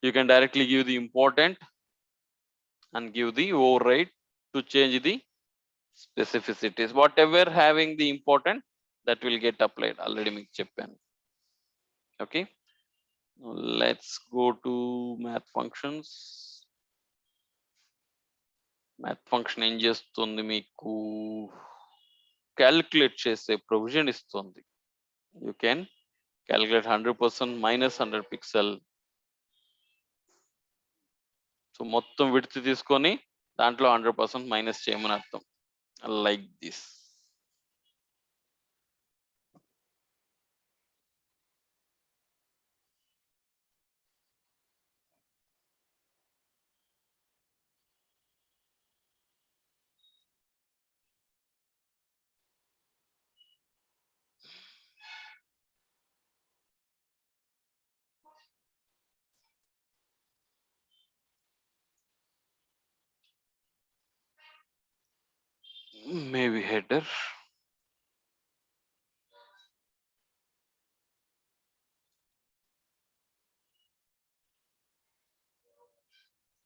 You can directly give the important and give the override to change the specificities. Whatever having the important, that will get applied. Already మీకు చెప్పాను. Okay, now let's go to math functions. Math function ఏం చేస్తుంది? మీకు calculate చేసే provision ఇస్తుంది. You can calculate 100% minus 100 pixel so మొత్తం width తీసుకొని దాంట్లో 100% మైనస్ చేయమని అర్థం. Like this. Maybe header.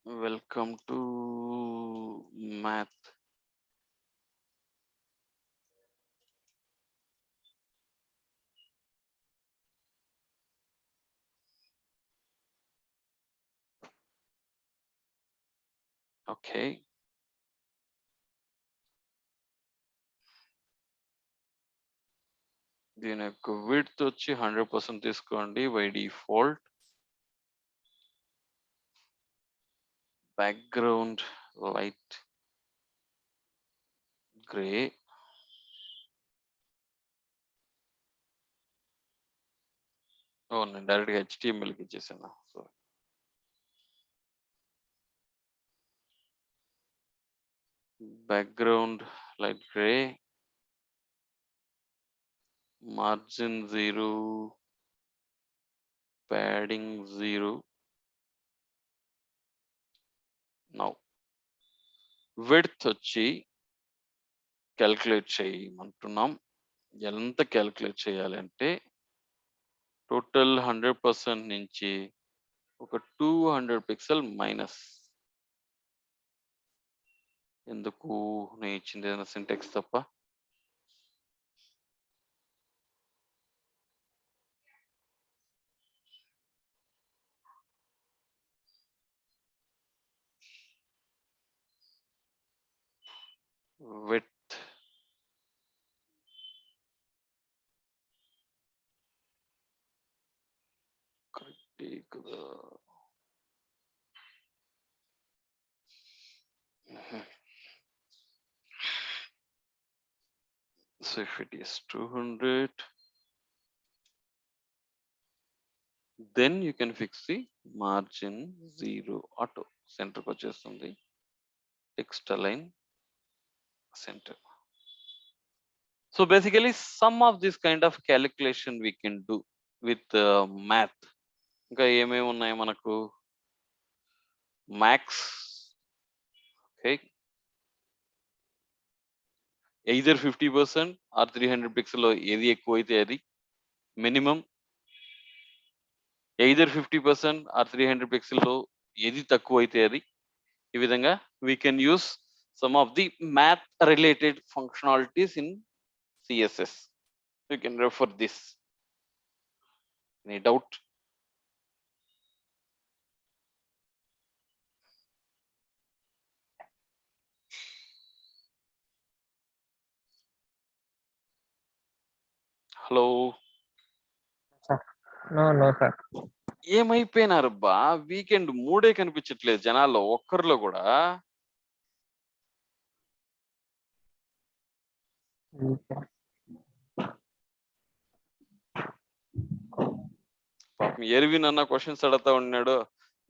Welcome to math. Okay. దీని యొక్క విడ్త్ వచ్చి 100% తీసుకోండి by default. Background light grey. నేను డైరెక్ట్గా HTMLకి ఇచ్చేసాను. So background light grey, margin 0, padding 0. Now width వచ్చి క్యాల్కులేట్ చేయమంటున్నాం. ఎంత క్యాల్కులేట్ చేయాలి అంటే టోటల్ 100% నుంచి ఒక 200 పిక్సెల్ మైనస్. ఎందుకు నేను ఇచ్చింది ఏదైనా సింటెక్స్ తప్ప? విడ్త్ కదా. So if it is 200, then you can fix the margin 0 auto. Center వచ్చేస్తుంది. Text align center. So basically some of this kind of calculation we can do with math. ఇంకా ఏమేమి ఉన్నాయి మనకు? max. Okay. Either 50% or 300 pixel ఏది ఎక్కువ అయితే అది. Minimum either 50% or 300 pixel ఏది తక్కువ అయితే అది. ఈ విధంగా we can use some of the math related functionalities in CSS. You can refer this. Any doubt? Hello, no sir. ఏమైపోయినారు బా? వీకెండ్ మూడే కనిపించట్లేదు జనాల్లో ఒక్కరిలో కూడా. పాపం ఎర్విన్ అన్న క్వశ్చన్స్ అడుగుతా ఉన్నాడు,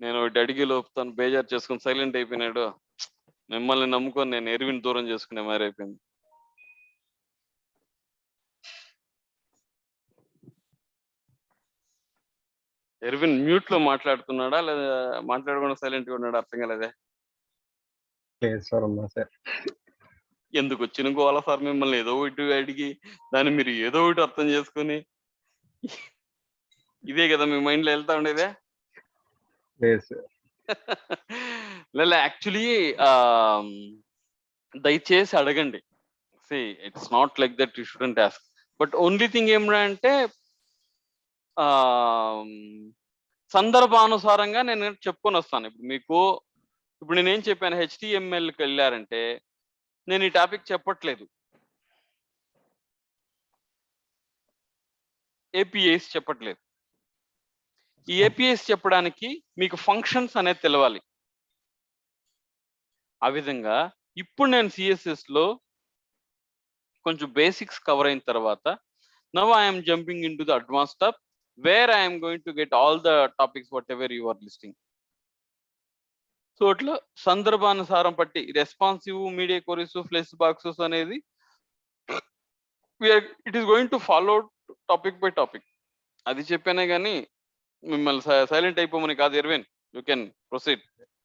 నేను అడిగి లోపుతాను బేజారు చేసుకుని సైలెంట్ అయిపోయినాడు. మిమ్మల్ని నమ్ముకొని నేను ఎర్విన్ దూరం చేసుకునే మారి అయిపోయింది. ఎర్విన్ మ్యూట్ లో మాట్లాడుతున్నాడా లేదా మాట్లాడకుండా సైలెంట్ గా ఉన్నాడా అర్థం కాలేదే. లేదు సార్, ఉన్నా సార్. ఎందుకు వచ్చిన గోవాల సార్ మిమ్మల్ని ఏదో ఒకటి అడిగి దాన్ని మీరు ఏదో ఒకటి అర్థం చేసుకుని ఇదే కదా మీ మైండ్ లో వెళ్తా ఉండేదే. లేదు సార్. లేదా యాక్చువల్లీ దయచేసి అడగండి. It's not like that you shouldn't ask. But only thing ఏమిటంటే సందర్భానుసారంగా నేను చెప్పుకొని వస్తాను. ఇప్పుడు నేనేం చెప్పాను, HTMLకి వెళ్ళారంటే నేను ఈ టాపిక్ చెప్పట్లేదు, APIs చెప్పట్లేదు. ఈ APIs చెప్పడానికి మీకు ఫంక్షన్స్ అనేది తెలవాలి. ఆ విధంగా ఇప్పుడు నేను సిఎస్ఎస్ లో కొంచెం బేసిక్స్ కవర్ అయిన తర్వాత now I'm jumping into the advance step where I'm going to get all the topics whatever you are listing. So అట్లా సందర్భానుసారం బట్టి responsive media queries flex boxes అనేది it is going to follow topic by topic. అది చెప్పానే కానీ మిమ్మల్ని silent అయిపోమని కాదు. Erwin, you can proceed.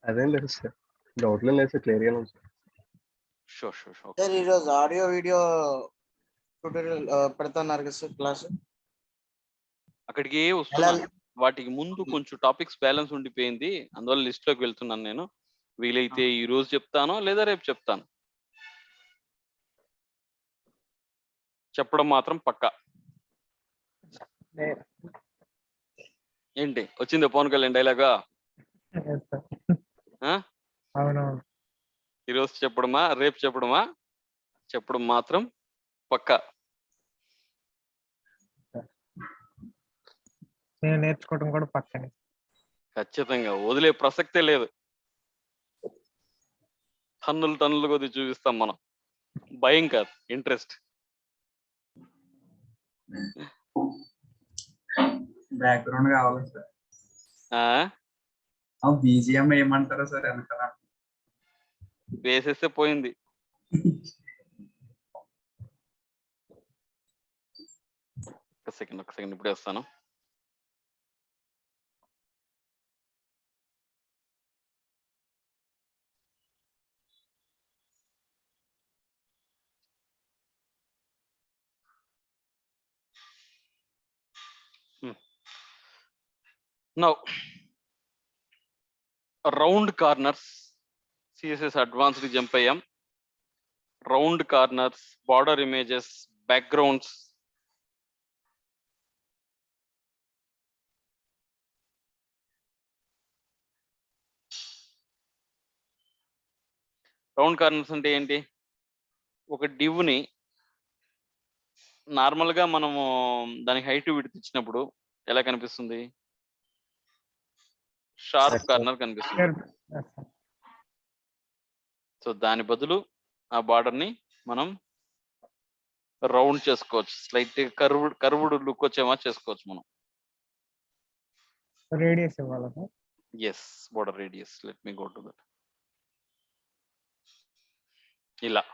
అదేం లేదు సార్, డౌట్లు లేదు సార్, క్లియర్గానే ఉంది sir. Sure sure sure. Sir ఈరోజు ఆడియో వీడియో ట్యూటోరియల్ పెడుతున్నారు కదా సార్ క్లాస్. అక్కడికి వస్తున్నాను. వాటికి ముందు కొంచెం టాపిక్స్ బ్యాలెన్స్ ఉండిపోయింది, అందువల్ల లిస్ట్ లోకి వెళ్తున్నాను నేను. వీలైతే ఈ రోజు చెప్తాను లేదా రేపు చెప్తాను. చెప్పడం మాత్రం పక్కా. ఏంటి వచ్చింది పవన్ కళ్యాణ్ డైలాగా? అవునవును. ఈరోజు చెప్పడమా రేపు చెప్పడమా? చెప్పడం మాత్రం పక్కా. నేను నేర్చుకోవడం కూడా పక్కనే. ఖచ్చితంగా వదిలే ప్రసక్తే లేదు. టన్నులు కొద్ది చూపిస్తాం మనం. భయం కాదు, ఇంట్రెస్ట్. బ్యాక్గ్రౌండ్ కావాలి సార్. బీజిఎం ఏమంటారా సార్ వెనకాల? వేసేస్తే పోయింది. ఒక సెకండ్ ఇప్పుడే వస్తాను. Now, round corners, CSS advanced jump అయ్యాం. Round corners, border images, backgrounds, round corners అంటే ఏంటి? ఒక డివ్ని నార్మల్గా మనము దానికి హైట్ విడ్త్ ఇచ్చినప్పుడు ఎలా కనిపిస్తుంది? షార్ప్ కార్నర్ కనిపిస్తుంది. సో దాని బదులు ఆ బార్డర్ ని మనం రౌండ్ చేసుకోవచ్చు, స్లైట్ కర్వ్డ్ లుక్ వచ్చేమా చేసుకోవచ్చు మనం. రేడియస్ ఇవ్వాలా sir? Yes, border radius. Let me go to that. ఇలా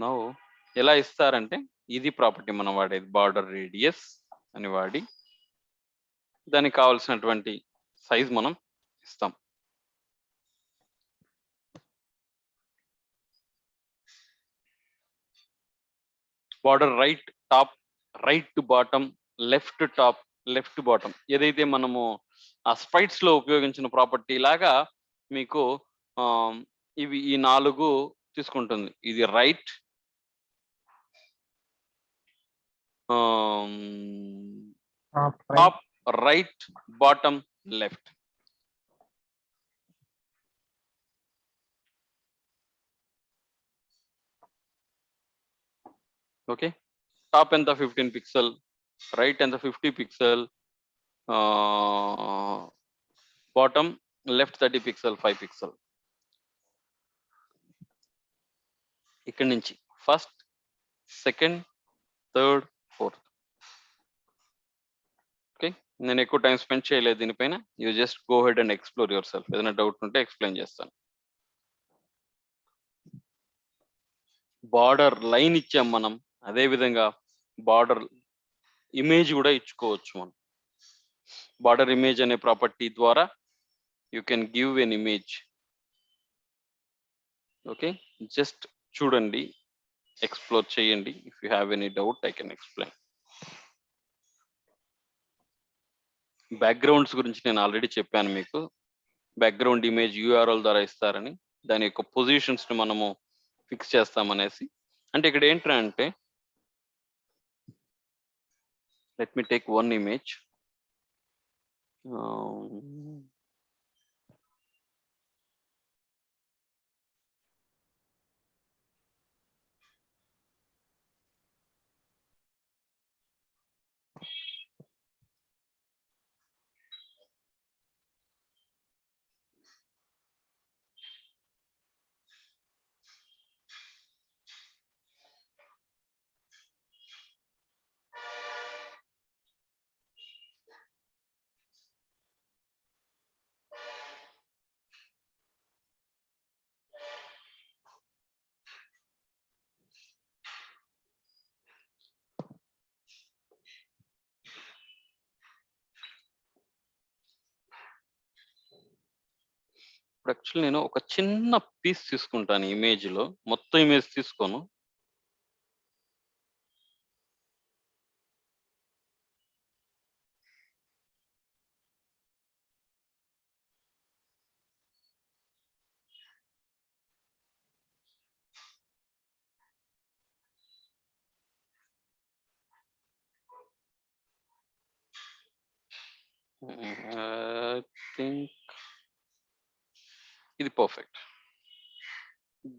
నో ఎలా ఇస్తారంటే, ఇది ప్రాపర్టీ మనం వాడేది, బార్డర్ రేడియస్ అని వాడి దానికి కావాల్సినటువంటి సైజ్ మనం ఇస్తాం. Border right top, right to bottom, left top, left bottom, ఏదైతే మనము ఆ స్పైట్స్ లో ఉపయోగించిన ప్రాపర్టీ లాగా మీకు ఇవి ఈ 4 తీసుకుంటుంది. ఇది right, top, right, bottom, left. Okay, top ఎంత 15 పిక్సెల్, రైట్ ఎంత 50 pixel, bottom left 30 pixel, 5 pixel. ఇక్కడి నుంచి first, second, third, fourth. Okay, నేను ఎక్కువ టైం స్పెండ్ చేయలేదు దీనిపైన. You just go head and explore your self. ఏదైనా డౌట్ ఉంటే ఎక్స్ప్లెయిన్ చేస్తాను. బార్డర్ లైన్ ఇచ్చాం మనం, అదే విధంగా బార్డర్ ఇమేజ్ కూడా ఇచ్చుకోవచ్చు మనం. బార్డర్ ఇమేజ్ అనే ప్రాపర్టీ ద్వారా you can give an image. Okay, just చూడండి, ఎక్స్ప్లోర్ చేయండి. If you have any doubt I can explain. Backgrounds గురించి నేను ఆల్రెడీ చెప్పాను మీకు. బ్యాక్గ్రౌండ్ ఇమేజ్ URL ద్వారా ఇస్తారని, దాని యొక్క పొజిషన్స్ ని మనము ఫిక్స్ చేస్తామనేసి. అంటే ఇక్కడ ఏంటంటే, let me take one image. ఇప్పుడు యాక్చువల్లీ నేను ఒక చిన్న పీస్ తీసుకుంటాను ఇమేజ్లో, మొత్తం ఇమేజ్ తీసుకోను. ఐ థింక్ ఇది పర్ఫెక్ట్.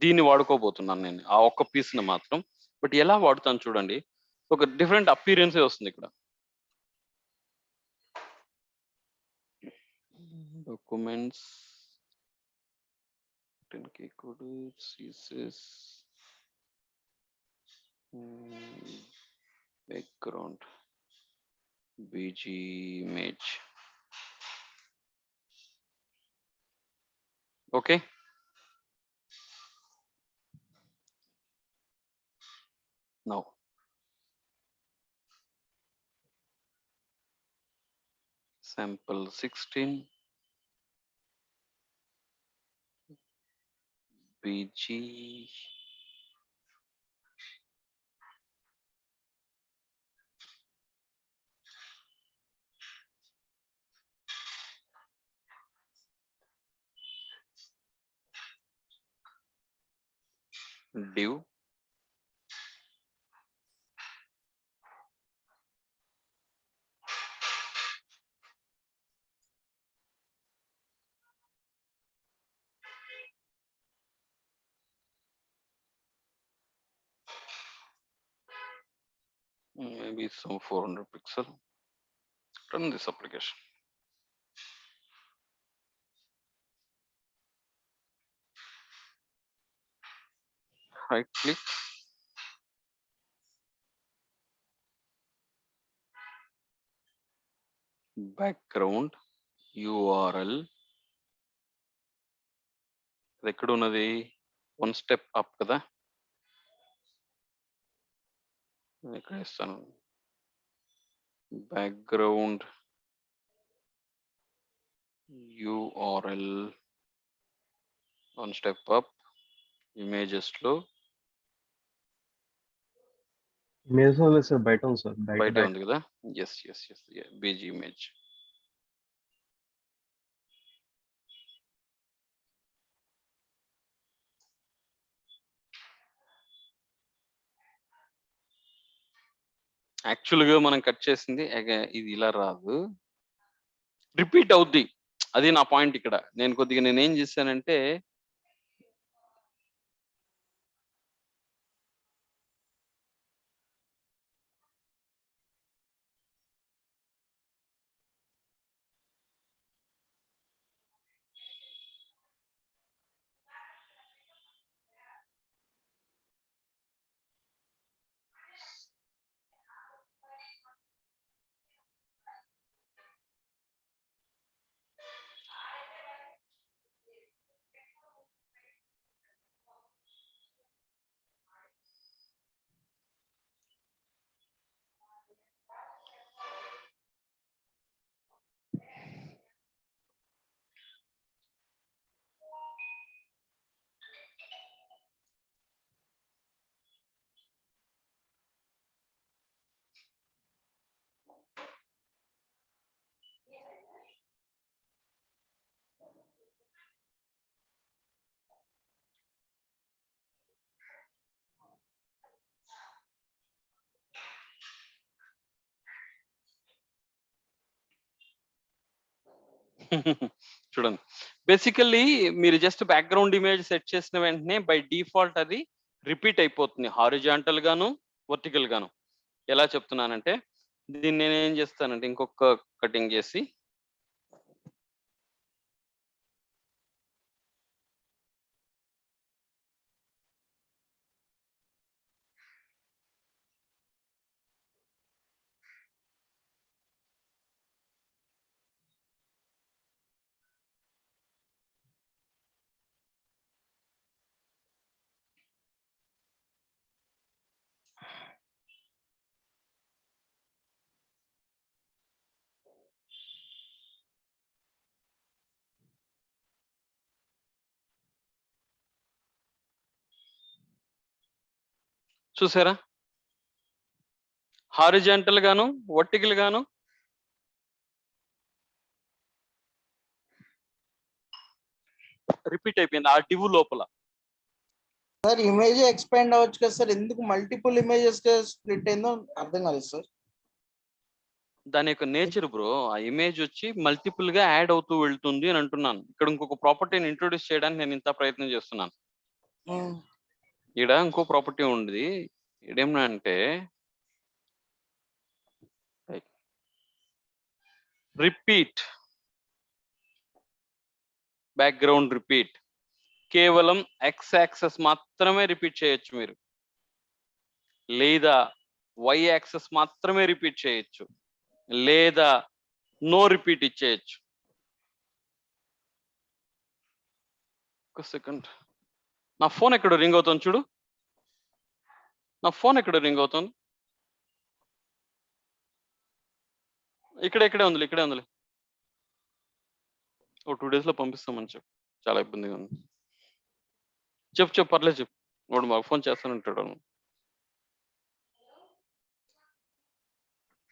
దీన్ని వాడుకోబోతున్నాను నేను, ఆ ఒక్క పీస్ని మాత్రం. బట్ ఎలా వాడుతాను చూడండి, ఒక డిఫరెంట్ అపీరెన్సే వస్తుంది ఇక్కడ. Documents 10K code CSS background BG image. Okay. Now sample 16 BG div maybe some 400 pixel. Run this application. Right click, background URL. ఇది ఎక్కడ ఉన్నది? వన్ స్టెప్ అప్ కదా, ఇక్కడ ఇస్తాను. Background URL one step up, images లో image లేదు sir, బయట ఉంది సార్. బయట ఉంది కదా. Yes yes yes, BG image. యాక్చువల్గా మనం కట్ చేసింది ఇది ఇలా రాదు, రిపీట్ అవుద్ది. అది నా పాయింట్ ఇక్కడ. నేను కొద్దిగా నేనేం చేశానంటే, చూడండి, బేసికల్లీ మీరు జస్ట్ బ్యాక్గ్రౌండ్ ఇమేజ్ సెట్ చేసిన వెంటనే బై డిఫాల్ట్ అది రిపీట్ అయిపోతుంది, హారిజాంటల్ గాను వర్టికల్ గాను. ఎలా చెప్తున్నానంటే, దీన్ని నేను ఏం చేస్తానంటే ఇంకొక కటింగ్ చేసి చూసారా? హారిజాంటల్ గాను వర్టికల్ గాను రిపీట్ అయిపోయింది ఆ డివ్ లోపల. సార్ ఇమేజ్ ఎక్స్పాండ్ అవ్వచ్చు కదా సార్, ఎందుకు మల్టిపుల్ ఇమేజెస్ స్ప్లిట్ అయిందో అర్థం కాలేదు సార్. దాని యొక్క నేచర్ బ్రో, ఆ ఇమేజ్ వచ్చి మల్టిపుల్ గా యాడ్ అవుతూ వెళ్తుంది అని అంటున్నాను. ఇక్కడ ఇంకొక ప్రాపర్టీని ఇంట్రొడ్యూస్ చేయడానికి నేను ఇంత ప్రయత్నం చేస్తున్నాను. ఈడ ఇంకో ప్రాపర్టీ ఉంది. ఇదేమనంటే రిపీట్, బ్యాక్గ్రౌండ్ రిపీట్. కేవలం ఎక్స్ యాక్సెస్ మాత్రమే రిపీట్ చేయొచ్చు మీరు, లేదా వై యాక్సెస్ మాత్రమే రిపీట్ చేయొచ్చు, లేదా నో రిపీట్ ఇచ్చేయచ్చు. ఒక సెకండ్, నా ఫోన్ ఎక్కడ రింగ్ అవుతుంది చూడు, నా ఫోన్ ఎక్కడ రింగ్ అవుతుంది. ఇక్కడే ఉందిలే. ఓ 2 days లో పంపిస్తామని చెప్పు, చాలా ఇబ్బందిగా ఉంది. చెప్పు పర్లేదు చెప్పు. వాడు మాకు ఫోన్ చేస్తానంటాడు.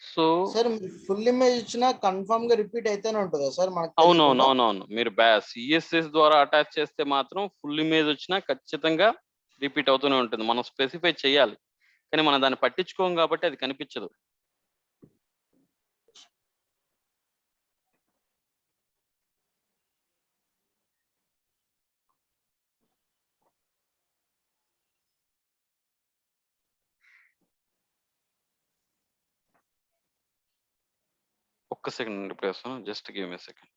సో సార్ ఫుల్ ఇమేజ్ ఇచ్చినా కన్ఫర్మ్ గా రిపీట్ అయితేనే ఉంటుందా సార్ మనకు? అవునవును, మీరు సిఎస్ఎస్ ద్వారా అటాచ్ చేస్తే మాత్రం ఫుల్ ఇమేజ్ వచ్చినా ఖచ్చితంగా రిపీట్ అవుతూనే ఉంటుంది. మనం స్పెసిఫై చేయాలి, కానీ మనం దాన్ని పట్టించుకోం కాబట్టి అది కనిపించదు. ఒక్క సెకండ్ రిప్లై వస్తాను, just give me second.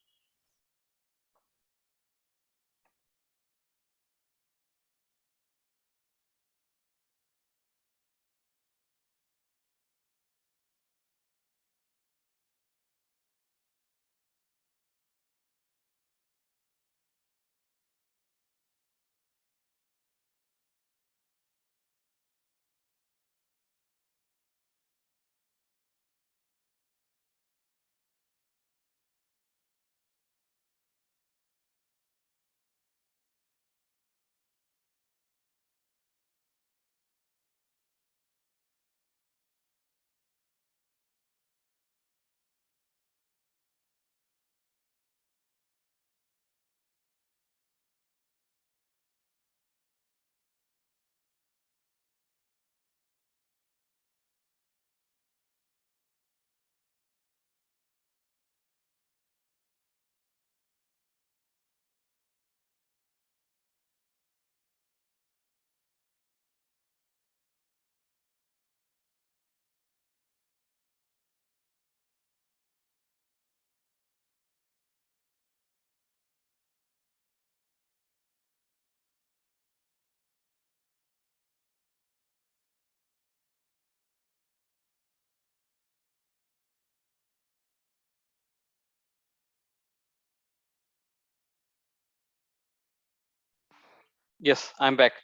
Yes, I'm back.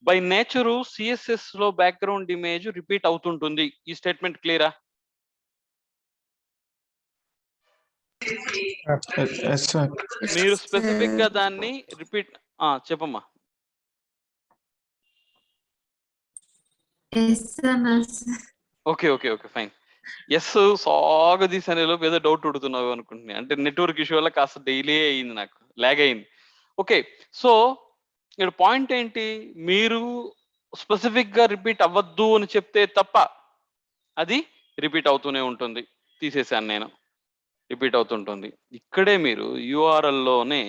By nature CSS లో బ్యాక్గ్రౌండ్ ఇమేజ్ రిపీట్ అవుతుంటుంది. ఈ స్టేట్మెంట్ క్లియరా? Yes, sir. మీరు స్పెసిఫిక్ గా దాన్ని రిపీట్ చెప్పమ్మా. Okay fine. ఎస్ సాగదీసనేలో ఏదో డౌట్ ఉడుతున్నావు అనుకుంటున్నాను. అంటే నెట్వర్క్ ఇష్యూ వల్ల కాస్త డైలీ అయింది, నాకు లాగ్ అయింది. ఓకే, సో ఇక్కడ పాయింట్ ఏంటి, మీరు స్పెసిఫిక్ గా రిపీట్ అవ్వద్దు అని చెప్తే తప్ప అది రిపీట్ అవుతూనే ఉంటుంది. తీసేసాను నేను, రిపీట్ అవుతుంటుంది. ఇక్కడే మీరు URL లోనే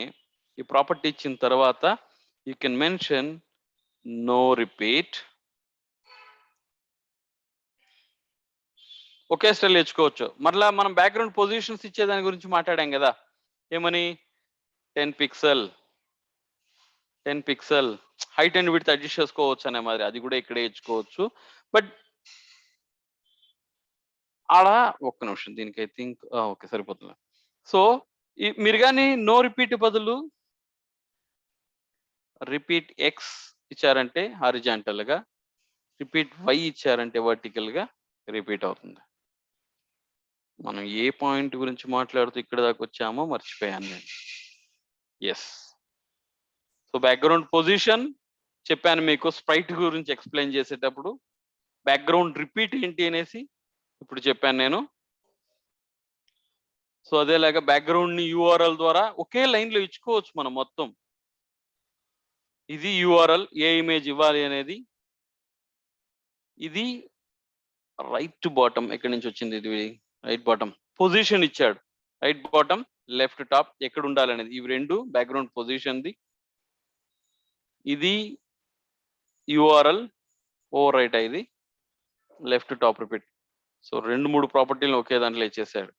ఈ ప్రాపర్టీ ఇచ్చిన తర్వాత you can mention no repeat. ఒకే స్టైల్ తెచ్చుకోవచ్చు. మరలా మనం బ్యాక్గ్రౌండ్ పొజిషన్స్ ఇచ్చేదాని గురించి మాట్లాడాం కదా, ఏమని 10 pixel height and width adjust చేసుకోవచ్చు అనే మరి, అది కూడా ఇక్కడే ఇచ్చుకోవచ్చు. బట్ ఆడ ఒక్క నిమిషం, దీనికి ఐ థింక్ ఓకే సరిపోతుంది. సో మీరు కానీ నో రిపీట్ బదులు రిపీట్ ఎక్స్ ఇచ్చారంటే హారిజాంటల్ గా, రిపీట్ వై ఇచ్చారంటే వర్టికల్ గా రిపీట్ అవుతుంది. మనం ఏ పాయింట్ గురించి మాట్లాడుతూ ఇక్కడ దాకా వచ్చామో మర్చిపోయాను నేను. ఎస్, సో బ్యాక్గ్రౌండ్ పొజిషన్ చెప్పాను మీకు స్ప్రైట్ గురించి ఎక్స్ప్లెయిన్ చేసేటప్పుడు. బ్యాక్గ్రౌండ్ రిపీట్ ఏంటి అనేసి ఇప్పుడు చెప్పాను నేను. సో అదేలాగా బ్యాక్గ్రౌండ్ ని URL ద్వారా ఒకే లైన్ లో ఇచ్చుకోవచ్చు మనం మొత్తం. ఇది URL, ఏ ఇమేజ్ ఇవ్వాలి అనేది. ఇది రైట్ టు బాటమ్, ఎక్కడి నుంచి వచ్చింది ఇది? రైట్ బాటమ్ పొజిషన్ ఇచ్చాడు. రైట్ బాటమ్, లెఫ్ట్ టాప్ ఎక్కడ ఉండాలి అనేది. ఇవి రెండు బ్యాక్గ్రౌండ్ పొజిషన్ ది. ఇది URL ఓవర్ రైట్ అయింది, లెఫ్ట్ టాప్ రిపీట్. సో 2-3 ప్రాపర్టీలను ఒకే దాంట్లో ఇచ్చేసాడు.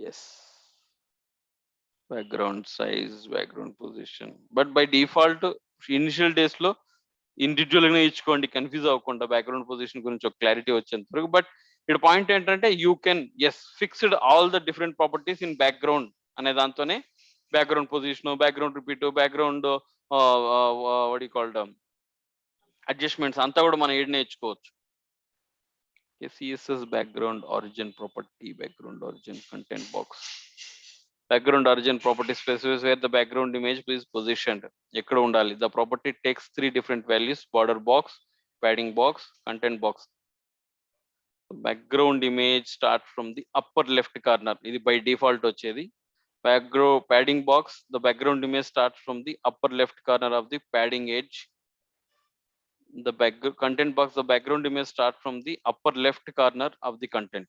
Yes, background size, background position. But by default initial డేస్ లో ఇండివిజువల్ గా ఇచ్చుకోండి, కన్ఫ్యూజ్ అవ్వకుండా బ్యాక్గ్రౌండ్ పొజిషన్ గురించి ఒక క్లారిటీ వచ్చేంత వరకు. బట్ ఇక్కడ పాయింట్ ఏంటంటే you can fixed all the different properties in background అనే దాంతోనే background position, background repeat, background called adjustments అంతా కూడా మనం ఏడు నేర్చుకోవచ్చు. CSS background origin property, background origin content box. Background origin property specifies where the background image is positioned. Ekkada undali. The property takes 3 different values: border box, padding box, content box. The background image start from the upper left corner. Idi by default vachedi. Background padding box, the background image starts from the upper left corner of the padding edge. The content box, the background image start from the upper left corner of the content.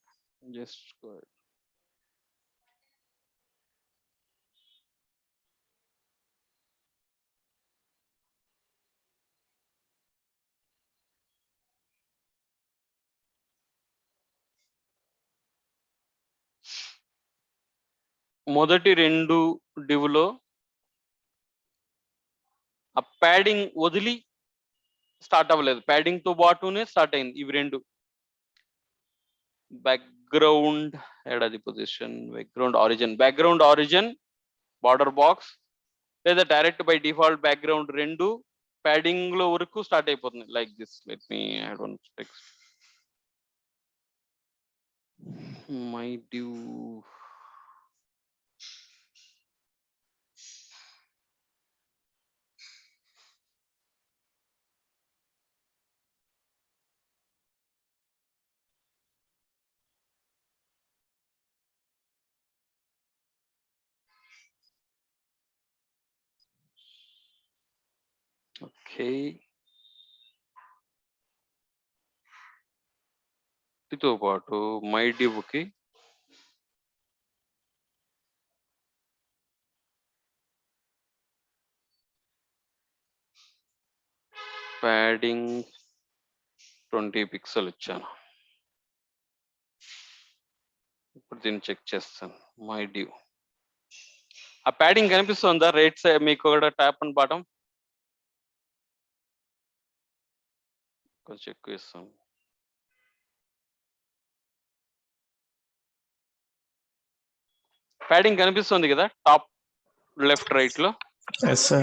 Just go ahead. మొదటి 2 డివ్లో ఆ padding వదిలి start అవ్వలేదు, padding తో పాటునే start అయింది. ఇవి రెండు background ఏడాది position, background origin border box, లేదా direct by default background 2 padding లో వరకు స్టార్ట్ అయిపోతుంది. Like this. Let me add one text. మై డ్యూ ఓకే. వీటితో పాటు మై డివ్కి ప్యాడింగ్ 20 పిక్సెల్ ఇచ్చాను. ఇప్పుడు దీన్ని చెక్ చేస్తాను. మై డివ్ ఆ ప్యాడింగ్ కనిపిస్తుందా? రైట్ సైడ్ మీకు కూడా ట్యాప్ అండ్ బాటం కొంచెం ఎక్కువ ఇస్తాను. ప్యాడింగ్ కనిపిస్తుంది కదా టాప్ లెఫ్ట్ రైట్ లో. Yes, sir.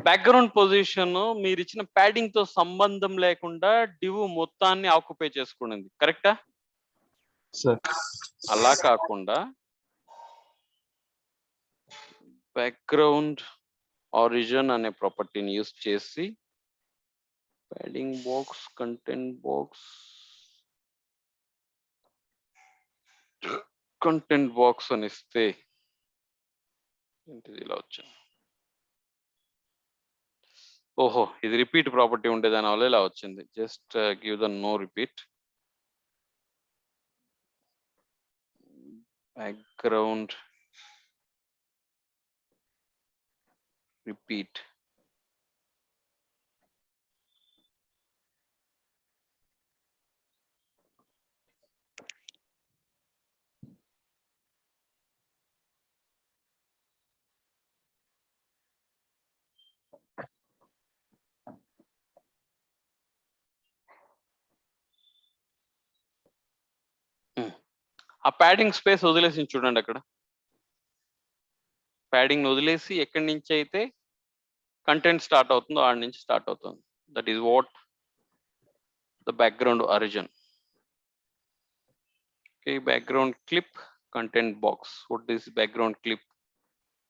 బ్యాక్గ్రౌండ్ పొజిషన్ మీరు ఇచ్చిన ప్యాడింగ్ తో సంబంధం లేకుండా డివ్ మొత్తాన్ని ఆక్యుపై చేసుకున్నది, కరెక్టా? అలా కాకుండా బ్యాక్గ్రౌండ్ ఆరిజిన్ అనే ప్రాపర్టీని యూస్ చేసి ప్యాడింగ్ బాక్స్, కంటెంట్ బాక్స్ అని ఇస్తే ఏంటిది ఇలా వచ్చింది? ఓహో, ఇది రిపీట్ ప్రాపర్టీ ఉండే దాని వల్ల ఇలా వచ్చింది. Just give the no repeat. Background repeat. ఆ ప్యాడింగ్ స్పేస్ వదిలేసి చూడండి. అక్కడ ప్యాడింగ్ వదిలేసి ఎక్కడి నుంచి అయితే కంటెంట్ స్టార్ట్ అవుతుందో ఆడ నుంచి స్టార్ట్ అవుతుంది. That is what the background origin. Okay, background clip, content box. What is background clip?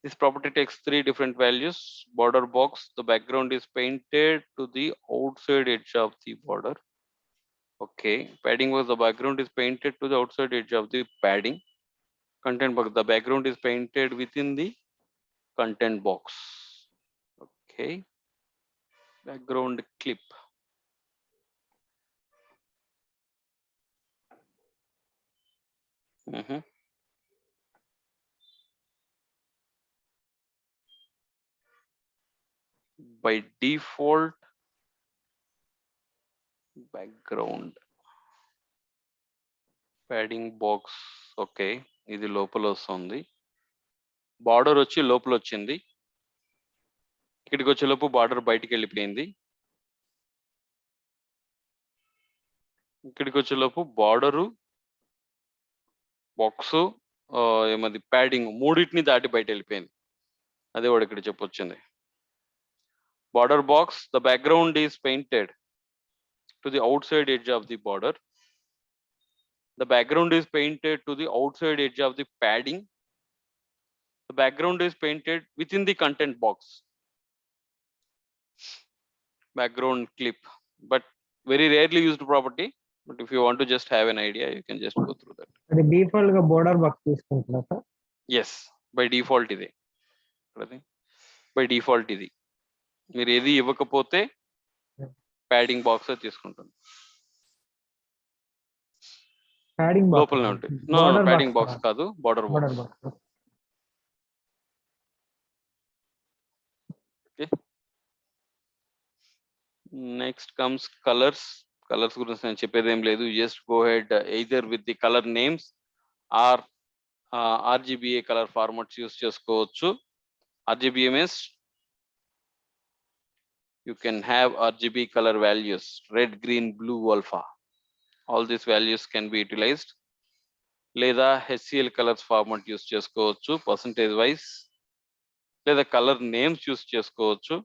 This property takes 3 different values. Border box, the background is painted to the outside edge of the border. Okay, padding box, the background is painted to the outside edge of the padding. Content box, the background is painted within the content box. Okay, background clip. By default, background padding box. Okay, ఇది లోపల వస్తుంది. Border వచ్చి లోపల వచ్చింది. ఇక్కడికి వచ్చేలోపు border బయటికి వెళ్ళిపోయింది. ఇక్కడికి వచ్చేలోపు బార్డరు, బాక్స్, ఏమది ప్యాడింగ్, మూడింటిని దాటి బయట వెళ్ళిపోయింది. అదే వాడు ఇక్కడ చెప్పొచ్చింది. Border box, the background is painted to the outside edge of the border. The background is painted to the outside edge of the padding. The background is painted within the content box. Background clip, but very rarely used property. But if you want to just have an idea, you can just go through that. అది default గా border box తీసుకుంటున్నా sir. Yes, by default ఇది. By default ఇది. మీరు ఏది ఇవ్వకపోతే padding box తీసుకుంటుంది. Padding box లోపలనే ఉంటుంది. నో, ప్యాడింగ్ బాక్స్ కాదు, border box. Next comes colours. Colours గురించి నేను చెప్పేది ఏం లేదు. Just go head either with the colour names or RGBA colour formats use చేసుకోవచ్చు. RGBA means you can have RGB color values, red, green, blue, alpha. All these values can be utilized. Leda HCL colors format use cheskochu percentage wise. Leda color names use cheskochu.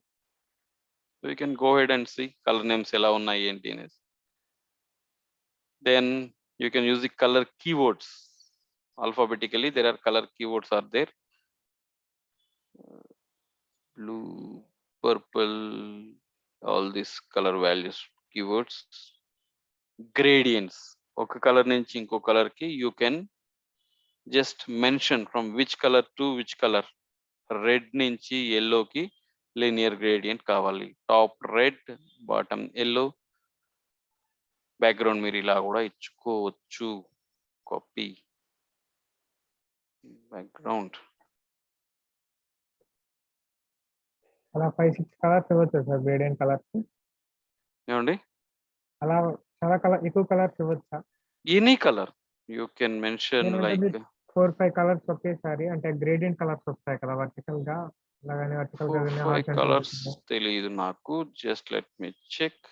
So you can go ahead and see color names ela unnayi enti అనేది. Then you can use the color keywords. Alphabetically there are color keywords are there. Blue, purple, all these color values, keywords. Gradients, ఒక colour నుంచి ఇంకో colour కి you can just mention from which color to which color. Red నుంచి yellow కి linear gradient కావాలి. Top red, bottom yellow. Background మీరు ఇలా కూడా ఇచ్చుకోవచ్చు. Copy background. అలా 5-6 కలర్స్ ఇవ్వచ్చు సార్ గ్రేడియంట్ కలర్స్. ఏమండి? అలా చాలా కలర్, ఎక్కువ కలర్స్ ఇవ్వచ్చా? Any colour you can mention, like 4-5 colours ఒకేసారి, అంటే గ్రేడియంట్ కలర్స్ వస్తాయి కదా వర్టికల్ గా, అలాగని వర్టికల్ గా 4-5 కలర్స్ తెలియదు నాకు. Just let me check.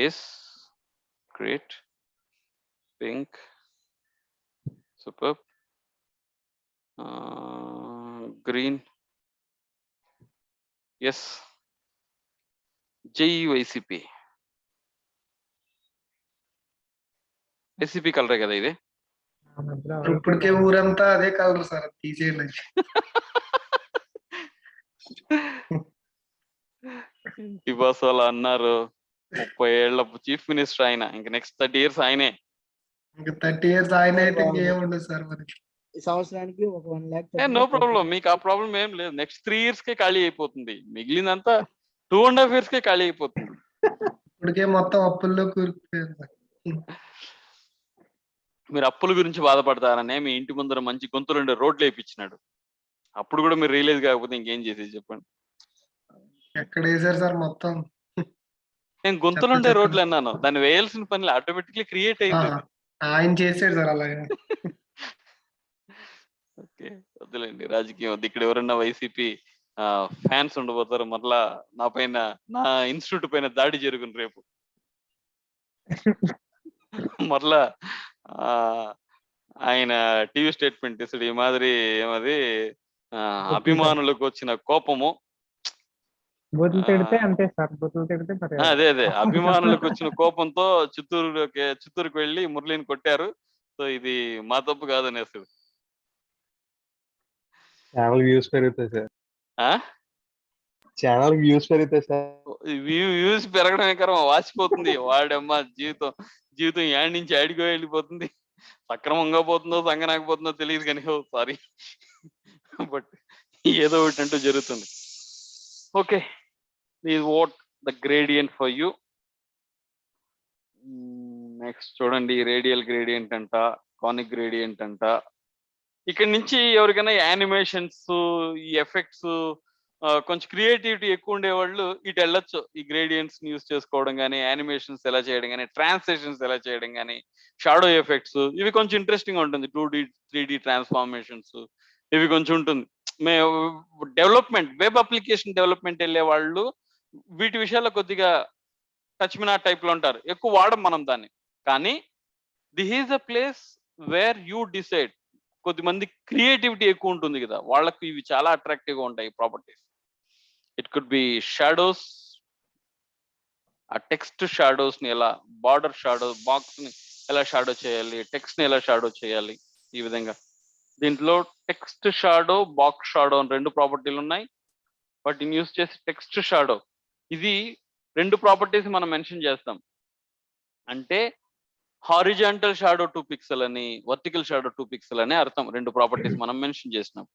Yes, great, pink, super, green. Yes, JYCP. YCP కలరే కదా ఇది. ఇప్పటికే ఊరంతా అదే కలర్ సార్, తీసేయండి. బాస్ వాళ్ళు అన్నారు 30 ఏళ్ల చీఫ్ మినిస్టర్ ఆయన, ఇంక నెక్స్ట్ 30 years ఆయనే. ఇంకా 30 years ఆయన అయితే ఇంకేముండదు సార్ మనకి. ఈ సంవత్సరానికి ఒక 1 lakh. నో ప్రాబ్లం, మీకు ఆ ప్రాబ్లం ఏం లేదు. నెక్స్ట్ 3 years కే ఖాళీ అయిపోతుంది, మిగిలినంతా 2.5 years కే ఖాళీ అయిపోతుంది. ఇప్పటికే మొత్తం అప్పుల్లో కూరుకుపోయారు సార్. మీరు అప్పుల గురించి బాధపడతారనే మీ ఇంటి ముందర మంచి గొంతులుండే రోడ్లు వేయించినాడు. అప్పుడు కూడా మీరు రియలైజ్ కాకపోతే ఇంకేం చేసేది చెప్పండి. ఎక్కడ వేసారు సార్ మొత్తం? నేను గొంతులుండే రోడ్లు అన్నాను, దాన్ని వేయాల్సిన పని ఆటోమేటిక్లీ క్రియేట్ అయింది. ఆయన చేసాడు సార్ అలాగే. ఓకే, వద్దులేండి రాజకీయం వద్దు. ఇక్కడ ఎవరన్నా వైసీపీ ఫ్యాన్స్ ఉండబోతారు, మరలా నా పైన, నా ఇన్స్టిట్యూట్ పైన దాడి జరుగును రేపు. మరలా ఆయన టీవీ స్టేట్మెంట్ ఇస్తాడు, ఈ మాదిరి ఏమది అభిమానులకు వచ్చిన కోపము. బూతులు తిడితే అంతే సార్, బూతులు తిడితే అదే అభిమానులకు వచ్చిన కోపంతో చిత్తూరుకి వెళ్ళి మురళిని కొట్టారు. సో ఇది మా తప్పు కాదనేసాడు. ఛానల్ వ్యూస్ పెరుగుతాయి సార్. ఛానల్ వ్యూస్ పెరుగుతాయి సార్. వ్యూస్ పెరగడమే కరం వాసిపోతుంది వాడమ్మ జీవితం జీవితం యాడ్ నుంచి యాడిగో వెళ్ళిపోతుంది. సక్రమంగా పోతుందో సంగనాకపోతుందో తెలియదు కానీ సారీ బట్ ఏదో ఒకటి అంటూ జరుగుతుంది. Okay, is what the gradient for you. Next చూడండి, రేడియల్ గ్రేడియంట్ అంట, కానిక్ గ్రేడియంట్ అంట. ఇక్కడ నుంచి ఎవరికైనా యానిమేషన్స్, ఈ ఎఫెక్ట్స్, కొంచెం క్రియేటివిటీ ఎక్కువ ఉండేవాళ్ళు ఇటు వెళ్ళొచ్చు. ఈ గ్రేడియంట్స్ యూస్ చేసుకోవడం కానీ, యానిమేషన్స్ ఎలా చేయడం కానీ, ట్రాన్స్లేషన్స్ ఎలా చేయడం కానీ, షాడో ఎఫెక్ట్స్, ఇవి కొంచెం ఇంట్రెస్టింగ్ ఉంటుంది. 2D 3D ట్రాన్స్ఫార్మేషన్స్ ఇవి కొంచెం ఉంటుంది. డెవలప్మెంట్, వెబ్ అప్లికేషన్ డెవలప్మెంట్ వెళ్ళే వాళ్ళు వీటి విషయాల్లో కొద్దిగా టచ్ మినా టైప్ లో ఉంటారు, ఎక్కువ వాడం మనం దాన్ని. కానీ this is a place where you decide. కొద్దిమంది క్రియేటివిటీ ఎక్కువ ఉంటుంది కదా, వాళ్ళకు ఇవి చాలా అట్రాక్టివ్ గా ఉంటాయి properties. It could be shadows, ఆ టెక్స్ట్ షాడోస్ ని ఎలా, బార్డర్ షాడో, బాక్స్ ని ఎలా షాడో చేయాలి, టెక్స్ట్ ని ఎలా షాడో చేయాలి, ఈ విధంగా. దీంట్లో టెక్స్ట్ షాడో, బాక్స్ షాడో అని 2 ప్రాపర్టీలు ఉన్నాయి. వాటిని యూస్ చేసి టెక్స్ట్ షాడో, ఇది 2 ప్రాపర్టీస్ మనం మెన్షన్ చేస్తాం. అంటే హారిజాంటల్ షాడో 2 పిక్సెల్ అని, వర్టికల్ షాడో 2 పిక్సెల్ అని అర్థం. 2 ప్రాపర్టీస్ మనం మెన్షన్ చేసినాం.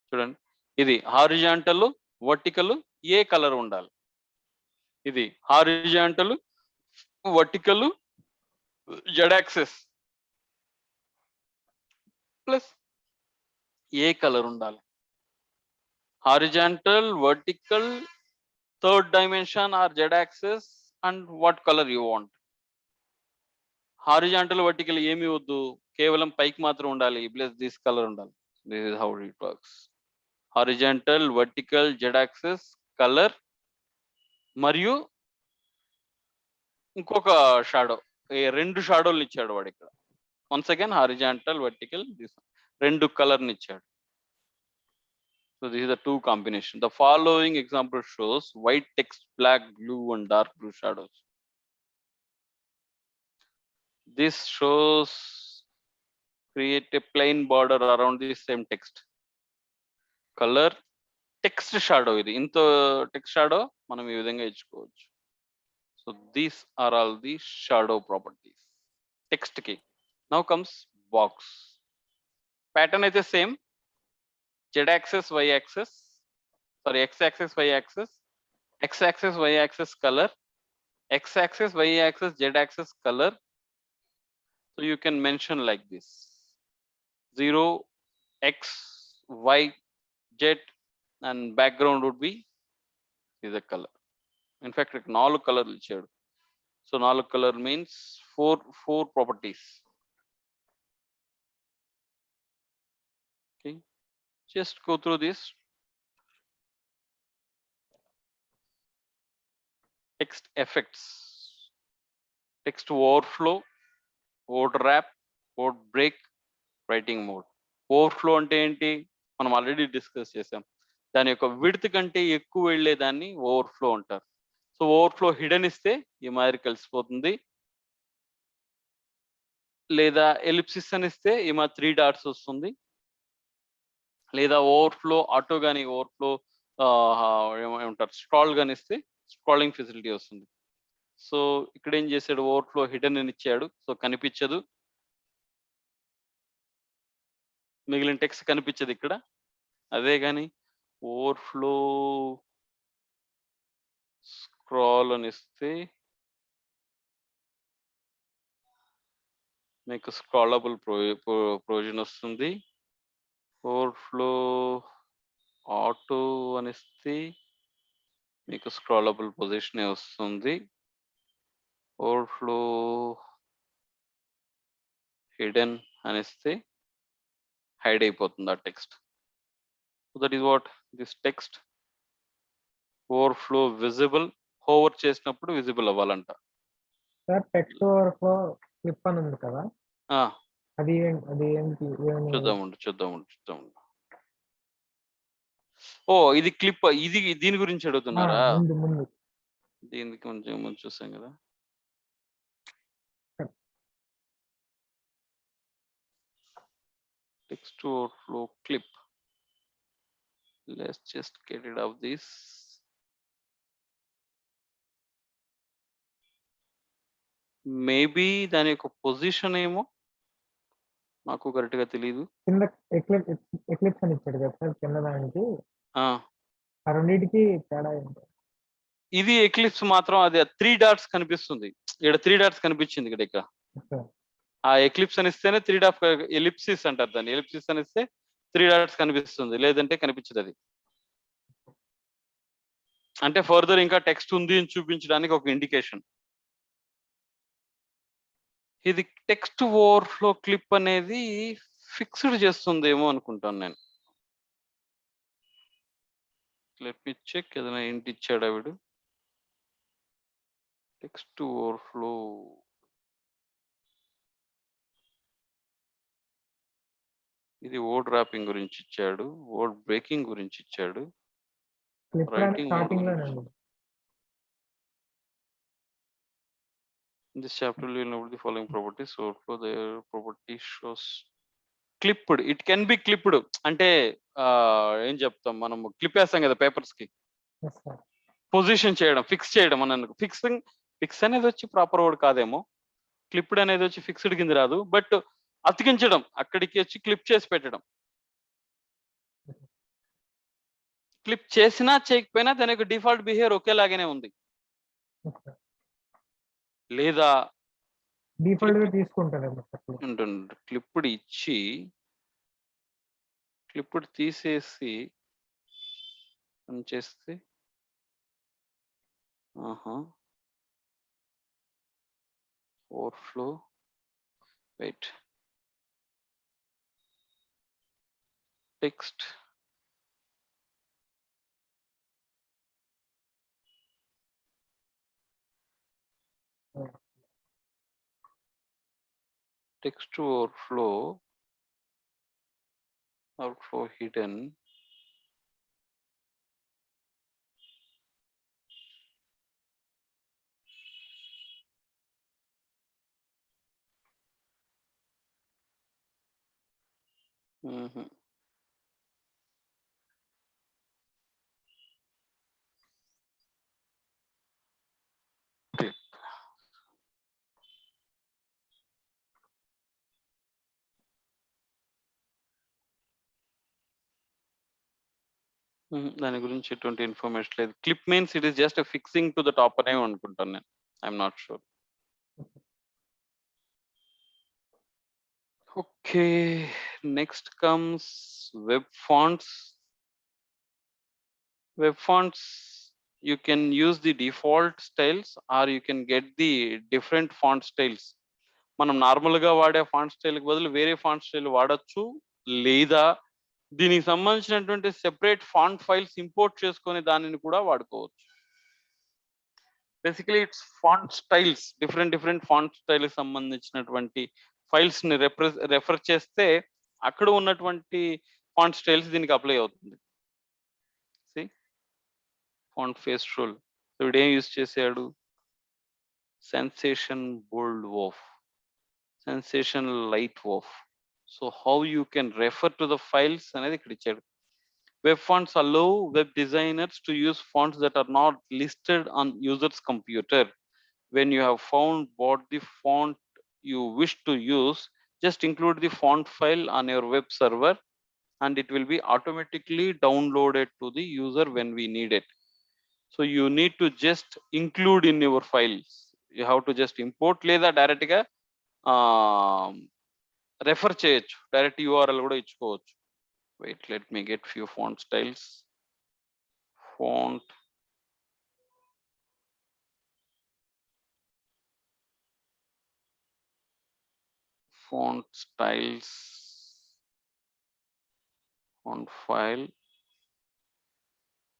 చూడండి, ఇది హారిజాంటల్, వర్టికల్, ఏ కలర్ ఉండాలి. ఇది horizontal, vertical, Z axis plus ఏ కలర్ ఉండాలి. Horizontal, vertical, 3rd dimension or z axis, and what color you want. Horizontal, vertical ఏమి వద్దు, కేవలం పైకి మాత్రం ఉండాలి, ప్లస్ దిస్ కలర్ ఉండాలి. This is how it works. Horizontal, vertical, Z axis, colour, మరియు ఇంకొక షాడో, 2 షాడోలు ఇచ్చాడు వాడు ఇక్కడ. Once again horizontal, vertical, this 2 కలర్ని ఇచ్చాడు. So this is the 2 combination. The following example shows white text, black, blue, and dark blue shadows. This shows create a plain border around the same text. Color, text shadow ఇది. ఇంత text shadow మనం ఈ విధంగా ఇచ్చుకోవచ్చు. So these are all the shadow properties. Text కి. Now comes box. Pattern అయితే same. Z axis, Y axis, sorry, X axis, Y axis, X axis, Y axis color, X axis, Y axis, Z axis color. So you can mention like this: 0, X, Y, Z, and background would be is a color. In fact, 4 color ichadu. So 4 color means 4 properties. Okay. Just go through this. Text effects, text overflow, word wrap, word break, writing mode. Overflow అంటే ఏంటి, మనం already discuss చేసాం. దాని యొక్క width కంటే ఎక్కువ వెళ్ళే దాన్ని ఓవర్ఫ్లో అంటారు. సో ఓవర్ఫ్లో హిడెన్ ఇస్తే ఈ మాదిరి కలిసిపోతుంది, లేదా ఎలిప్సిస్ అని ఇస్తే ఈ మా 3 డాట్స్ వస్తుంది, లేదా ఓవర్ఫ్లో ఆటో కానీ, ఓవర్ఫ్లో ఏమంటారు స్క్రాల్ కానీ ఇస్తే స్క్రాలింగ్ ఫెసిలిటీ వస్తుంది. సో ఇక్కడ ఏం చేశాడు, ఓవర్ఫ్లో హిడెన్ అని ఇచ్చాడు, సో కనిపించదు, మిగిలిన టెక్స్ట్ కనిపించదు ఇక్కడ. అదే కానీ ఓవర్ఫ్లో స్క్రాల్ అని ఇస్తే మీకు స్క్రాలబుల్ ప్రొవిజన్ వస్తుంది. ఓవర్ఫ్లో ఆటో అని ఇస్తే మీకు స్క్రాలబుల్ పొజిషన్ వస్తుంది. ఓవర్ఫ్లో హిడెన్ అనిస్తే హైడ్ అయిపోతుంది ఆ text. So that is what this text. Overflow visible, hover చేసినప్పుడు విజిబుల్ అవ్వాలంట. సార్ టెక్స్ట్ ఓవర్ఫ్లో క్లిప్ అని ఉంది కదా, అది ఏంటి? చూద్దామండి. ఓ ఇది క్లిప్, ఇది దీని గురించి అడుగుతున్నారా? ముందు దీనికి కొంచెం ముందు చూసాం కదా. Text overflow clip Let's just get rid of this. Maybe దాని యొక్క పొజిషన్ ఏమో నాకు కరెక్ట్ గా తెలియదు. కింద ఎక్లిప్స్ అని ఇచ్చాడు కదా సార్ కింద దానికి ఆ, ఆ రెండింటికి తేడా ఏంటి? ఇది ఎక్లిప్స్ మాత్రం అది 3 డాట్స్ కనిపిస్తుంది. ఇక్కడ 3 డాట్స్ కనిపించింది ఇక్కడ. సార్ ఆ ఎక్లిప్స్ అని ఇస్తేనే 3 డాట్ ఎలిప్సిస్ అంటారు దాన్ని. ఎలిప్సిస్ అని ఇస్తే 3 డాట్స్ కనిపిస్తుంది, లేదంటే కనిపించదు అది. అంటే ఫర్దర్ ఇంకా టెక్స్ట్ ఉంది అని చూపించడానికి ఒక ఇండికేషన్. ఇది టెక్స్ట్ ఓవర్ఫ్లో క్లిప్ అనేది ఫిక్స్డ్ చేస్తుందేమో అనుకుంటాను నేను. Let me check. ఏదైనా ఏంటి ఇచ్చాడా వీడు? టెక్స్ట్ ఓవర్ఫ్లో ఇది వర్డ్ ర్యాపింగ్ గురించి ఇచ్చాడు, వర్డ్ బ్రేకింగ్ గురించి ఇచ్చాడు, క్లిప్ రైటింగ్ మోడ్ స్టార్టింగ్ గురించి. లోనే In this chapter, we will know the following properties. Overflow, their property shows clipped. It can be clipped. అంటే ఏం చెప్తాం మనం, క్లిప్ వేస్తాం కదా పేపర్స్ కి. సార్ పొజిషన్ చేయడం, ఫిక్స్ చేయడం అని. ఫిక్స్ అనేది వచ్చి ప్రాపర్ వర్డ్ కాదేమో. క్లిప్డ్ అనేది వచ్చి ఫిక్స్డ్ కింద రాదు, బట్ అతికించడం, అక్కడికి వచ్చి క్లిప్ చేసి పెట్టడం. క్లిప్ చేసినా చేయకపోయినా దాని యొక్క డిఫాల్ట్ బిహేవియర్ ఒకేలాగానే ఉంది. లేదా డిఫాల్ట్ గా తీసుకుంటారు క్లిప్డ్ ఇచ్చి క్లిప్డ్ తీసేసి అని చేస్తే overflow wait text text overflow hidden clip. దాని గురించి ఎటువంటి ఇన్ఫర్మేషన్ లేదు. Clip means it is just fixing to the top అనే అనుకుంటాను నేను. I'm not sure. Okay, next comes web fonts. Web fonts you can use the default styles or you can get the different font styles. మనం normal గా వాడే font style కి బదులు వేరే font style వాడచ్చు, లేదా దీనికి సంబంధించినటువంటి సెపరేట్ ఫాంట్ ఫైల్స్ ఇంపోర్ట్ చేసుకొని దానిని కూడా వాడుకోవచ్చు. Basically it's font styles, different font style సంబంధించినటువంటి ఫైల్స్ ని రెఫర్ చేస్తే అక్కడ ఉన్నటువంటి ఫాంట్ స్టైల్స్ దీనికి అప్లై అవుతుంది. ఫాంట్ ఫేస్ రూల్ వీడు ఏం యూజ్ చేశాడు? Sensation bold woff, sensation light woff. So how you can refer to the files అనేది ఇక్కడ ఇచ్చాడు. Web fonts allow web designers to use fonts that are not listed on user's computer. When you have found what the font you wish to use, just include the font file on your web server and it will be automatically downloaded to the user when we need it. So you need to just include in your files. You have to just import, లేదా direct గా refer చేయొచ్చు, direct URL కూడా ఇచ్చుకోవచ్చు. Wait, let me get few font styles. Font styles, font file,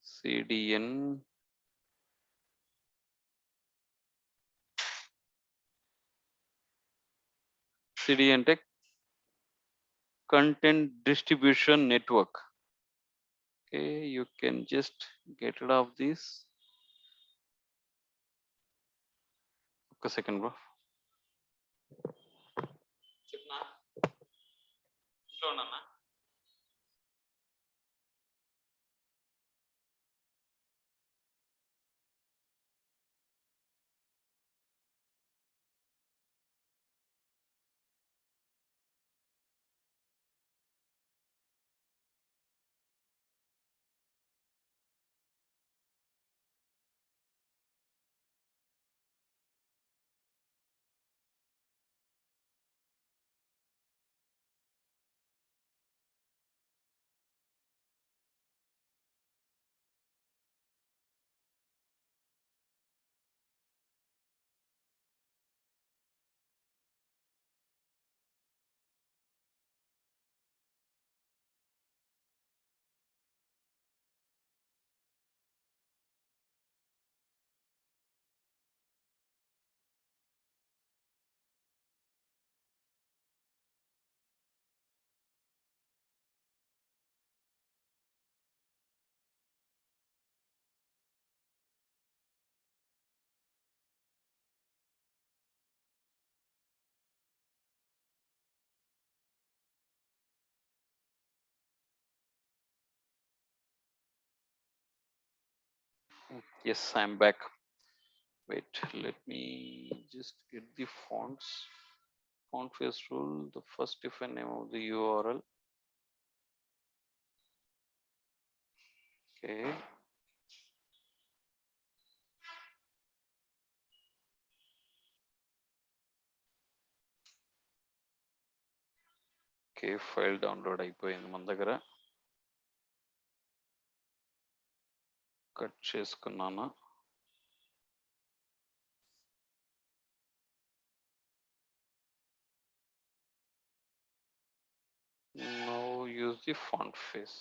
CDN, అంటే content distribution network. Okay, you can just get rid of this. Okay, second bro. Chipna slow na Yes, I'm back. Wait, let me just get the fonts. Font face rule, the first different name of the URL. Okay. Okay, file download అయిపోయింది మన దగ్గర. Cut చేసుకున్నాను. Now use the font face.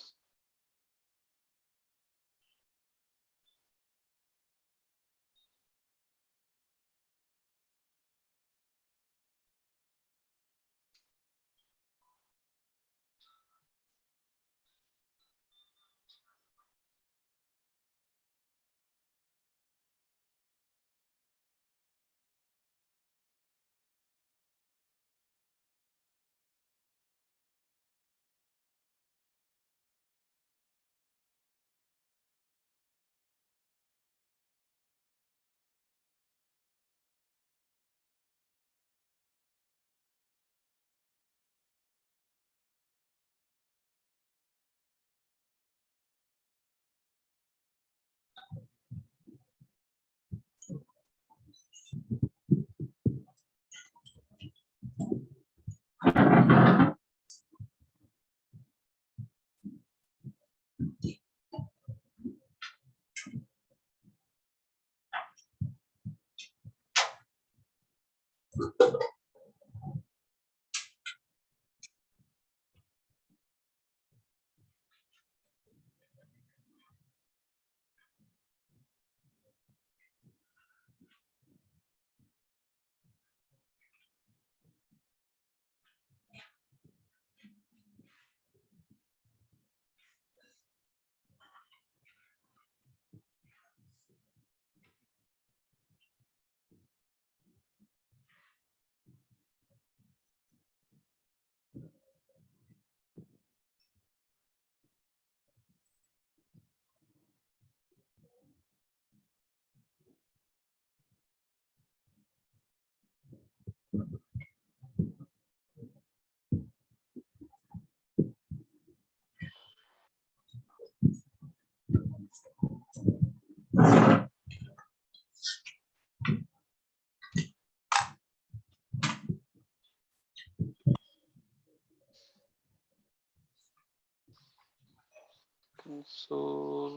Console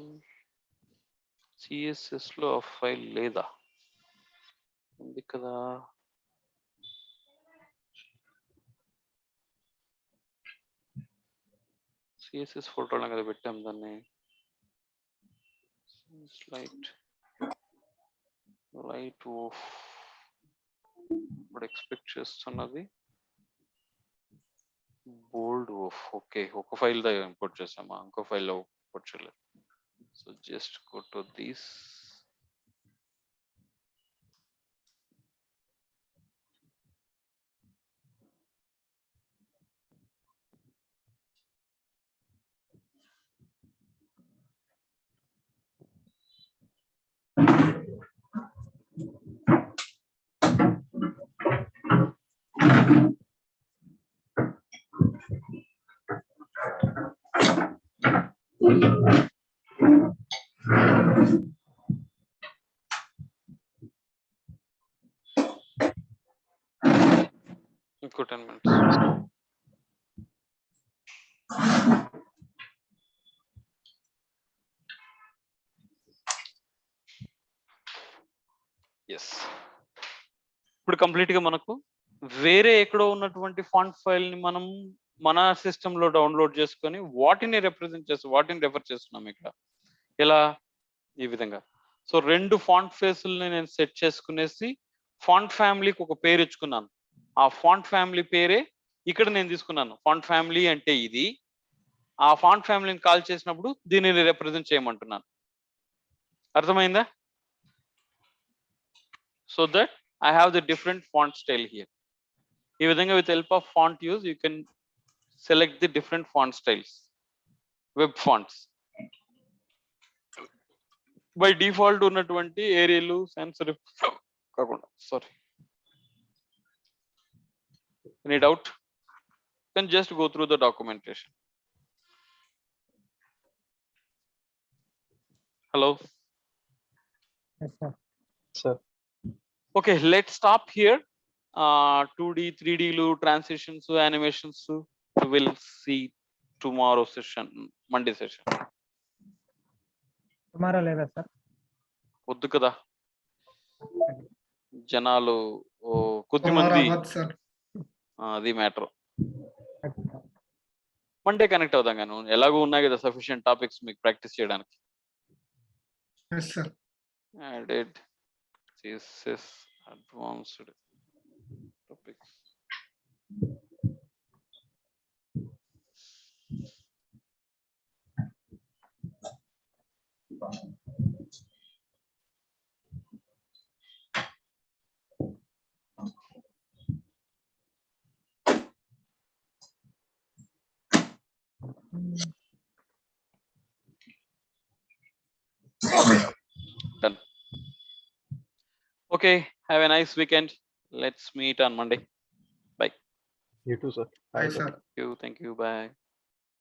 CSS లో ఆ file లేదా? ఉంది కదా. CSS ఫోటోలో కదా పెట్టాం దాన్ని. లైట్ ఆఫ్ ఇప్పుడు ఎక్స్పెక్ట్ చేస్తున్నది బోల్డ్ ఆఫ్. ఓకే, ఒక ఫైల్ దా ఇంపోర్ట్ చేసామా, ఇంకో ఫైల్లో ఇంపోర్ట్ చేయలేదు. So just go to this. ఇంకో 10 minutes. ఎస్, ఇప్పుడు కంప్లీట్ గా మనకు వేరే ఎక్కడో ఉన్నటువంటి ఫాంట్ ఫైల్ ని మనం మన సిస్టమ్ లో డౌన్లోడ్ చేసుకొని వాటిని రెఫర్ చేస్తున్నాం ఇక్కడ. ఎలా? ఈ విధంగా. సో 2 ఫాంట్ ఫేసుల్ని నేను సెట్ చేసుకునేసి ఫాంట్ ఫ్యామిలీకి ఒక పేరు ఇచ్చుకున్నాను. ఆ ఫాంట్ ఫ్యామిలీ పేరే ఇక్కడ నేను తీసుకున్నాను. ఫాంట్ ఫ్యామిలీ అంటే ఇది. ఆ ఫాంట్ ఫ్యామిలీని కాల్ చేసినప్పుడు దీనిని రిప్రజెంట్ చేయమంటున్నాను. అర్థమైందా? So that I have the different font style here. ఈ విధంగా with help of font use you can select the different font styles, web fonts. By default ఉన్నటువంటి ఏరియల్ సెన్సర్ కాకుండా sorry any doubt can just go through the documentation. Hello Yes, sir. Sir. Okay, let's stop here. 2D 3D transitions animations we will see tomorrow session, Monday session. Tomorrow లేదా sir? వద్దు కదా జనాలు కొద్ది tomorrow మంది అవ్వదు sir. అది matter. Monday connect అవుతాం కానీ ఎలాగో ఉన్నాయి కదా సఫిషియెంట్ టాపిక్స్ మీకు ప్రాక్టీస్ చేయడానికి. Yes, sir. Added CSS advanced topics. Done. Okay, have a nice weekend. Let's meet on Monday. Bye. You too, sir. Bye, sir. Thank you. Bye.